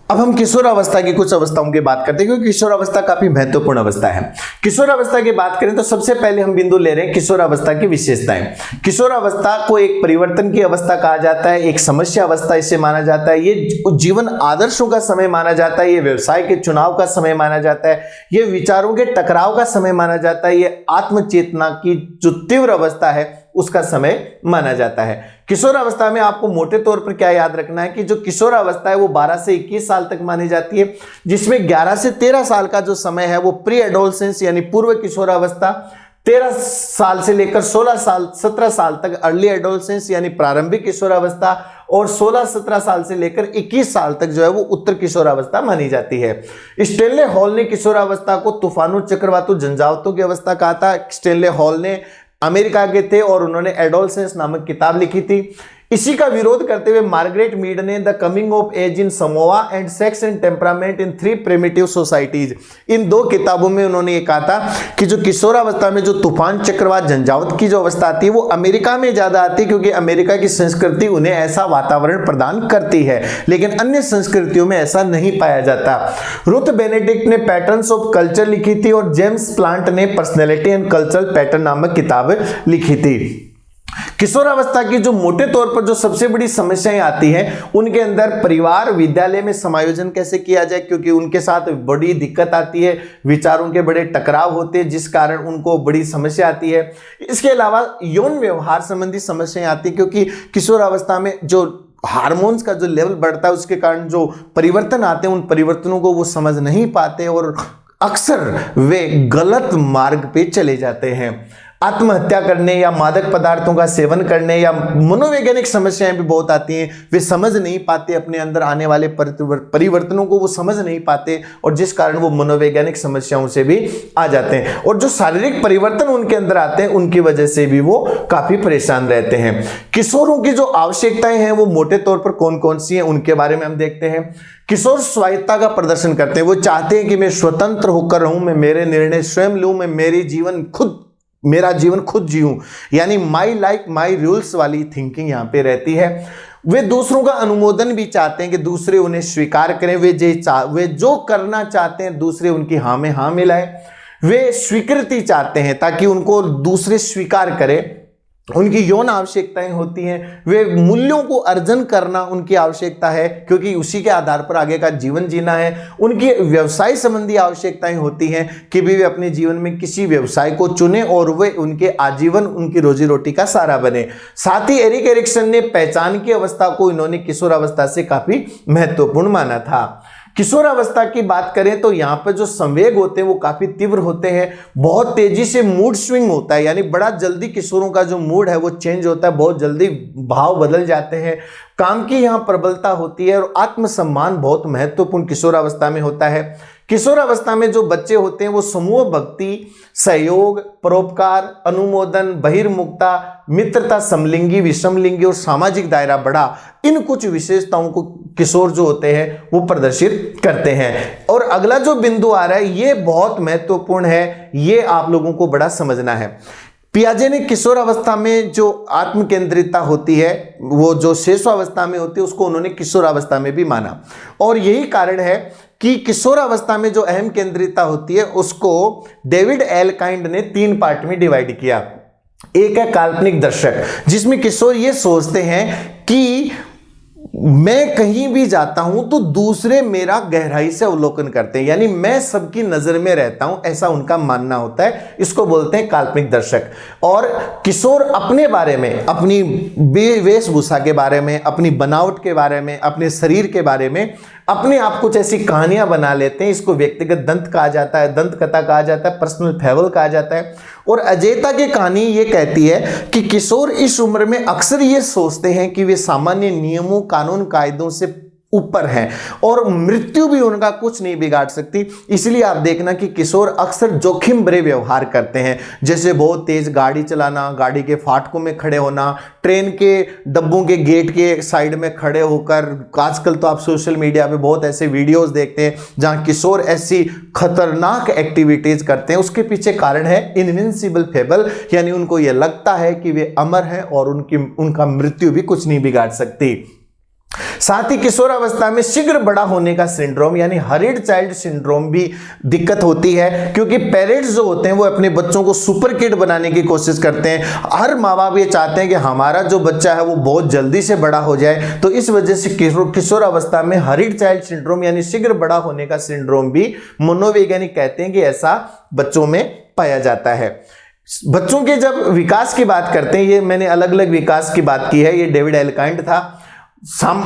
अब हम किशोरावस्था की कुछ अवस्थाओं की बात करते हैं, क्योंकि किशोरावस्था काफी महत्वपूर्ण अवस्था है। किशोरावस्था की बात करें तो सबसे पहले हम बिंदु ले रहे हैं किशोरावस्था की विशेषताएं। किशोरावस्था को एक परिवर्तन की अवस्था कहा जाता है, एक समस्या अवस्था इसे माना जाता है, ये जीवन आदर्शों का समय माना जाता है, ये व्यवसाय के चुनाव का समय माना जाता है, ये विचारों के टकराव का समय माना जाता है, ये आत्मचेतना की जो तीव्र अवस्था है उसका समय माना जाता है। किशोरावस्था में आपको मोटे तौर पर क्या याद रखना है कि जो किशोरावस्था है वो 12 से 21 साल तक मानी जाती है, जिसमें 11 से 13 साल का जो समय है वो प्री एडोलसेंस यानी पूर्व किशोरावस्था, 13 साल से लेकर 17 साल तक अर्ली एडोलसेंस यानी प्रारंभिक किशोरावस्था, और 16-17 साल से लेकर 21 साल तक जो है वो उत्तर किशोरावस्था मानी जाती है। स्टेनले हॉल ने किशोरावस्था को तूफानों, चक्रवातों, झंझावातों की अवस्था कहा था। स्टेनले हॉल ने अमेरिका के थे और उन्होंने एडोलसेंस नामक किताब लिखी थी। इसी का विरोध करते हुए मार्गरेट मीड ने the coming of age in Samoa and sex and temperament in 3 primitive societies, इन 2 किताबों में उन्होंने ये कहा था कि जो किशोरावस्था में जो तूफान, चक्रवात, झंझावत की जो अवस्था आती है वो अमेरिका में ज्यादा आती है, क्योंकि अमेरिका की संस्कृति उन्हें ऐसा वातावरण प्रदान करती है, लेकिन अन्य संस्कृतियों में ऐसा नहीं पाया जाता। रुथ बेनेडिक्ट ने पैटर्न्स ऑफ कल्चर लिखी थी और जेम्स प्लांट ने पर्सनैलिटी एंड कल्चरल पैटर्न नामक किताब लिखी थी। किशोरावस्था की जो मोटे तौर पर जो सबसे बड़ी समस्याएं आती हैं उनके अंदर परिवार, विद्यालय में समायोजन कैसे किया जाए, क्योंकि उनके साथ बड़ी दिक्कत आती है, विचारों के बड़े टकराव होते हैं जिस कारण उनको बड़ी समस्या आती है। इसके अलावा यौन व्यवहार संबंधी समस्याएं आती है, क्योंकि किशोरावस्था में जो हार्मोन्स का जो लेवल बढ़ता है उसके कारण जो परिवर्तन आते हैं उन परिवर्तनों को वो समझ नहीं पाते और अक्सर वे गलत मार्ग पे चले जाते हैं। आत्महत्या करने या मादक पदार्थों का सेवन करने या मनोवैज्ञानिक समस्याएं भी बहुत आती हैं, वे समझ नहीं पाते अपने अंदर आने वाले परिवर्तनों को, वो समझ नहीं पाते और जिस कारण वो मनोवैज्ञानिक समस्याओं से भी आ जाते हैं, और जो शारीरिक परिवर्तन उनके अंदर आते हैं उनकी वजह से भी वो काफी परेशान रहते हैं। किशोरों की जो आवश्यकताएं हैं वो मोटे तौर पर कौन कौन सी हैं उनके बारे में हम देखते हैं। किशोर स्वायत्तता का प्रदर्शन करते हैं, वो चाहते हैं कि मैं स्वतंत्र होकर रहूं, मैं मेरे निर्णय स्वयं लूं, मैं मेरा जीवन खुद जीऊं, यानी माई लाइफ माई रूल्स वाली थिंकिंग यहां पे रहती है। वे दूसरों का अनुमोदन भी चाहते हैं कि दूसरे उन्हें स्वीकार करें, वे जो करना चाहते हैं दूसरे उनकी हाँ में हाँ मिलाए। वे स्वीकृति चाहते हैं ताकि उनको दूसरे स्वीकार करें। उनकी यौन आवश्यकताएं होती हैं, वे मूल्यों को अर्जन करना उनकी आवश्यकता है, क्योंकि उसी के आधार पर आगे का जीवन जीना है। उनकी व्यवसाय संबंधी आवश्यकताएं होती हैं कि वे अपने जीवन में किसी व्यवसाय को चुने और वे उनके आजीवन उनकी रोजी रोटी का सहारा बने। साथ ही एरिक एरिक्सन ने पहचान की अवस्था को इन्होंने किशोरावस्था से काफी महत्वपूर्ण माना था। किशोरावस्था की बात करें तो यहाँ पर जो संवेग होते हैं वो काफी तीव्र होते हैं, बहुत तेजी से मूड स्विंग होता है, यानी बड़ा जल्दी किशोरों का जो मूड है वो चेंज होता है, बहुत जल्दी भाव बदल जाते हैं, काम की यहाँ प्रबलता होती है और आत्मसम्मान बहुत महत्वपूर्ण किशोरावस्था में होता है। किशोरावस्था में जो बच्चे होते हैं वो समूह भक्ति, सहयोग, परोपकार, अनुमोदन, बहिर्मुखता, मित्रता, समलिंगी, विषमलिंगी और सामाजिक दायरा बड़ा, इन कुछ विशेषताओं को किशोर जो होते हैं वो प्रदर्शित करते हैं। और अगला जो बिंदु आ रहा है ये बहुत महत्वपूर्ण है, ये आप लोगों को बड़ा समझना है। पियाजे ने किशोरावस्था में जो आत्म केंद्रितता होती है वो जो शेषावस्था में होती है उसको उन्होंने किशोरावस्था में भी माना, और यही कारण है कि किशोरावस्था में जो अहम केंद्रितता होती है उसको डेविड एल काइंड ने 3 पार्ट में डिवाइड किया। एक है काल्पनिक दर्शक, जिसमें किशोर ये सोचते हैं कि मैं कहीं भी जाता हूं तो दूसरे मेरा गहराई से अवलोकन करते हैं, यानी मैं सबकी नजर में रहता हूं, ऐसा उनका मानना होता है, इसको बोलते हैं काल्पनिक दर्शक। और किशोर अपने बारे में, अपनी वेशभूषा के बारे में, अपनी बनावट के बारे में, अपने शरीर के बारे में अपने आप कुछ ऐसी कहानियां बना लेते हैं, इसको व्यक्तिगत दंत कहा जाता है, दंत कथा कहा जाता है, पर्सनल फैबल कहा जाता है। और अजयता की कहानी ये कहती है कि किशोर इस उम्र में अक्सर ये सोचते हैं कि वे सामान्य नियमों, कानून, कायदों से ऊपर हैं और मृत्यु भी उनका कुछ नहीं बिगाड़ सकती। इसलिए आप देखना कि किशोर अक्सर जोखिम भरे व्यवहार करते हैं, जैसे बहुत तेज गाड़ी चलाना, गाड़ी के फाटकों में खड़े होना, ट्रेन के डब्बों के गेट के साइड में खड़े होकर, आजकल तो आप सोशल मीडिया पे बहुत ऐसे वीडियोस देखते हैं जहां किशोर ऐसी खतरनाक एक्टिविटीज करते हैं। उसके पीछे कारण है इनविंसिबल फेबल, यानी उनको यह लगता है कि वे अमर हैं और उनका मृत्यु भी कुछ नहीं बिगाड़ सकती। साथ ही किशोरावस्था में शीघ्र बड़ा होने का सिंड्रोम यानी हरिड चाइल्ड सिंड्रोम भी दिक्कत होती है, क्योंकि पेरेंट्स जो होते हैं वो अपने बच्चों को सुपर किड बनाने की कोशिश करते हैं। हर माँ बाप ये चाहते हैं कि हमारा जो बच्चा है वो बहुत जल्दी से बड़ा हो जाए, तो इस वजह से किशोरावस्था में हरिड चाइल्ड सिंड्रोम यानी शीघ्र बड़ा होने का सिंड्रोम भी मनोवैज्ञानिक कहते हैं कि ऐसा बच्चों में पाया जाता है। बच्चों के जब विकास की बात करते हैं, ये मैंने अलग अलग विकास की बात की है, ये डेविड एलकाइंड था।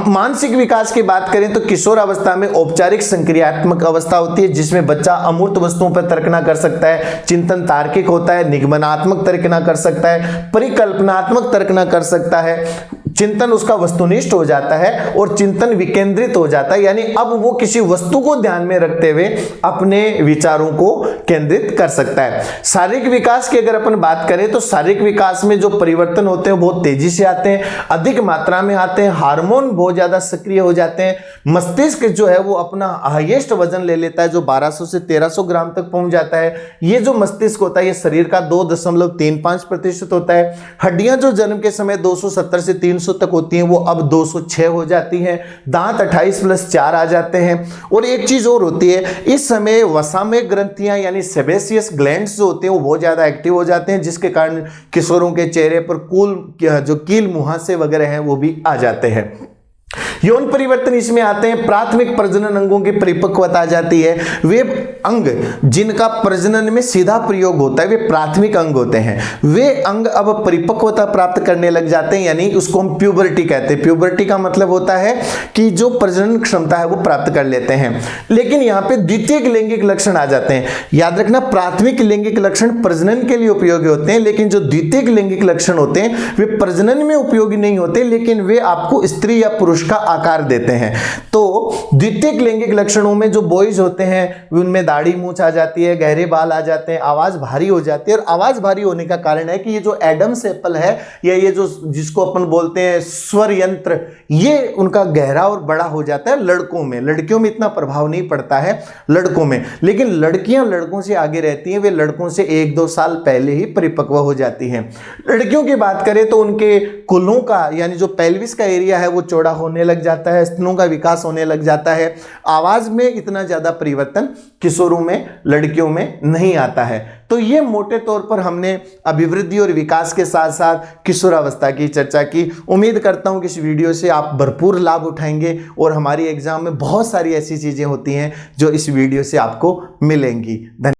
मानसिक विकास की बात करें तो किशोर अवस्था में औपचारिक संक्रियात्मक अवस्था होती है, जिसमें बच्चा अमूर्त वस्तुओं पर तर्कना कर सकता है, चिंतन तार्किक होता है, निगमनात्मक तर्कना कर सकता है, परिकल्पनात्मक तर्कना कर सकता है, चिंतन उसका वस्तुनिष्ठ हो जाता है और चिंतन विकेंद्रित हो जाता है, यानी अब वो किसी वस्तु को ध्यान में रखते हुए अपने विचारों को केंद्रित कर सकता है। शारीरिक विकास की अगर अपन बात करें तो शारीरिक विकास में जो परिवर्तन होते हैं बहुत तेजी से आते हैं, अधिक मात्रा में आते हैं, हार्मोन बहुत ज्यादा सक्रिय हो जाते हैं, मस्तिष्क जो है वो अपना हाईएस्ट वजन ले लेता है जो 1200 से 1300 ग्राम तक पहुंच जाता है। ये जो मस्तिष्क होता है ये शरीर का 2.35% होता है। हड्डियां जो जन्म के समय 270 से 300 तक होती हैं वो अब 206 हो जाती हैं। दांत 28+4 आ जाते हैं। और एक चीज और होती है, इस समय वसा में ग्रंथियां यानी सेबेसियस ग्लैंड्स जो होते हैं वो बहुत ज्यादा एक्टिव हो जाते हैं, जिसके कारण किशोरों के चेहरे पर जो कील मुहासे वगैरह हैं वो भी आ जाते हैं। यौन परिवर्तन इसमें आते हैं, प्राथमिक प्रजनन अंगों की परिपक्वता आ जाती है। वे अंग जिनका प्रजनन में सीधा प्रयोग होता है वे प्राथमिक अंग होते हैं, वे अंग अब परिपक्वता प्राप्त करने लग जाते हैं, यानी उसको हम प्यूबर्टी कहते हैं। प्यूबर्टी का मतलब होता है कि जो प्रजनन क्षमता है वो प्राप्त कर लेते हैं। लेकिन यहाँ पे द्वितीयक लैंगिक लक्षण आ जाते हैं। याद रखना, प्राथमिक लैंगिक लक्षण प्रजनन के लिए उपयोगी होते हैं, लेकिन जो द्वितीयक लैंगिक लक्षण होते हैं वे प्रजनन में उपयोगी नहीं होते, लेकिन वे आपको स्त्री या पुरुष का आकार देते हैं। तो द्वितीयक लैंगिक लक्षणों में जो बॉयज होते हैं उनमें दाढ़ी मूंछ आ जाती है, गहरे बाल आ जाते हैं, आवाज भारी हो जाती है। और आवाज भारी होने का कारण है कि ये जो एडम्स एप्पल है या ये जो जिसको अपन बोलते हैं स्वर यंत्र, ये उनका गहरा और बड़ा हो जाता है लड़कों में। लड़कियों में इतना प्रभाव नहीं पड़ता है लड़कों में, लेकिन लड़कियां लड़कों से आगे रहती हैं, वे लड़कों से 1-2 साल पहले ही परिपक्व हो जाती हैं। लड़कियों की बात करें तो उनके कुल्लों का यानी जो पेल्विस का एरिया है वो चौड़ा होने लग जाता है, स्तनों का विकास होने लग जाता है। आवाज में इतना ज्यादा परिवर्तन किशोरों में लड़कियों में नहीं आता है। तो ये मोटे तौर पर हमने अभिवृद्धि और विकास के साथ साथ किशोरावस्था की चर्चा की। उम्मीद करता हूं कि इस वीडियो से आप भरपूर लाभ उठाएंगे और हमारी एग्जाम में बहुत सारी ऐसी चीजें होती हैं जो इस वीडियो से आपको मिलेंगी। धन्यवाद।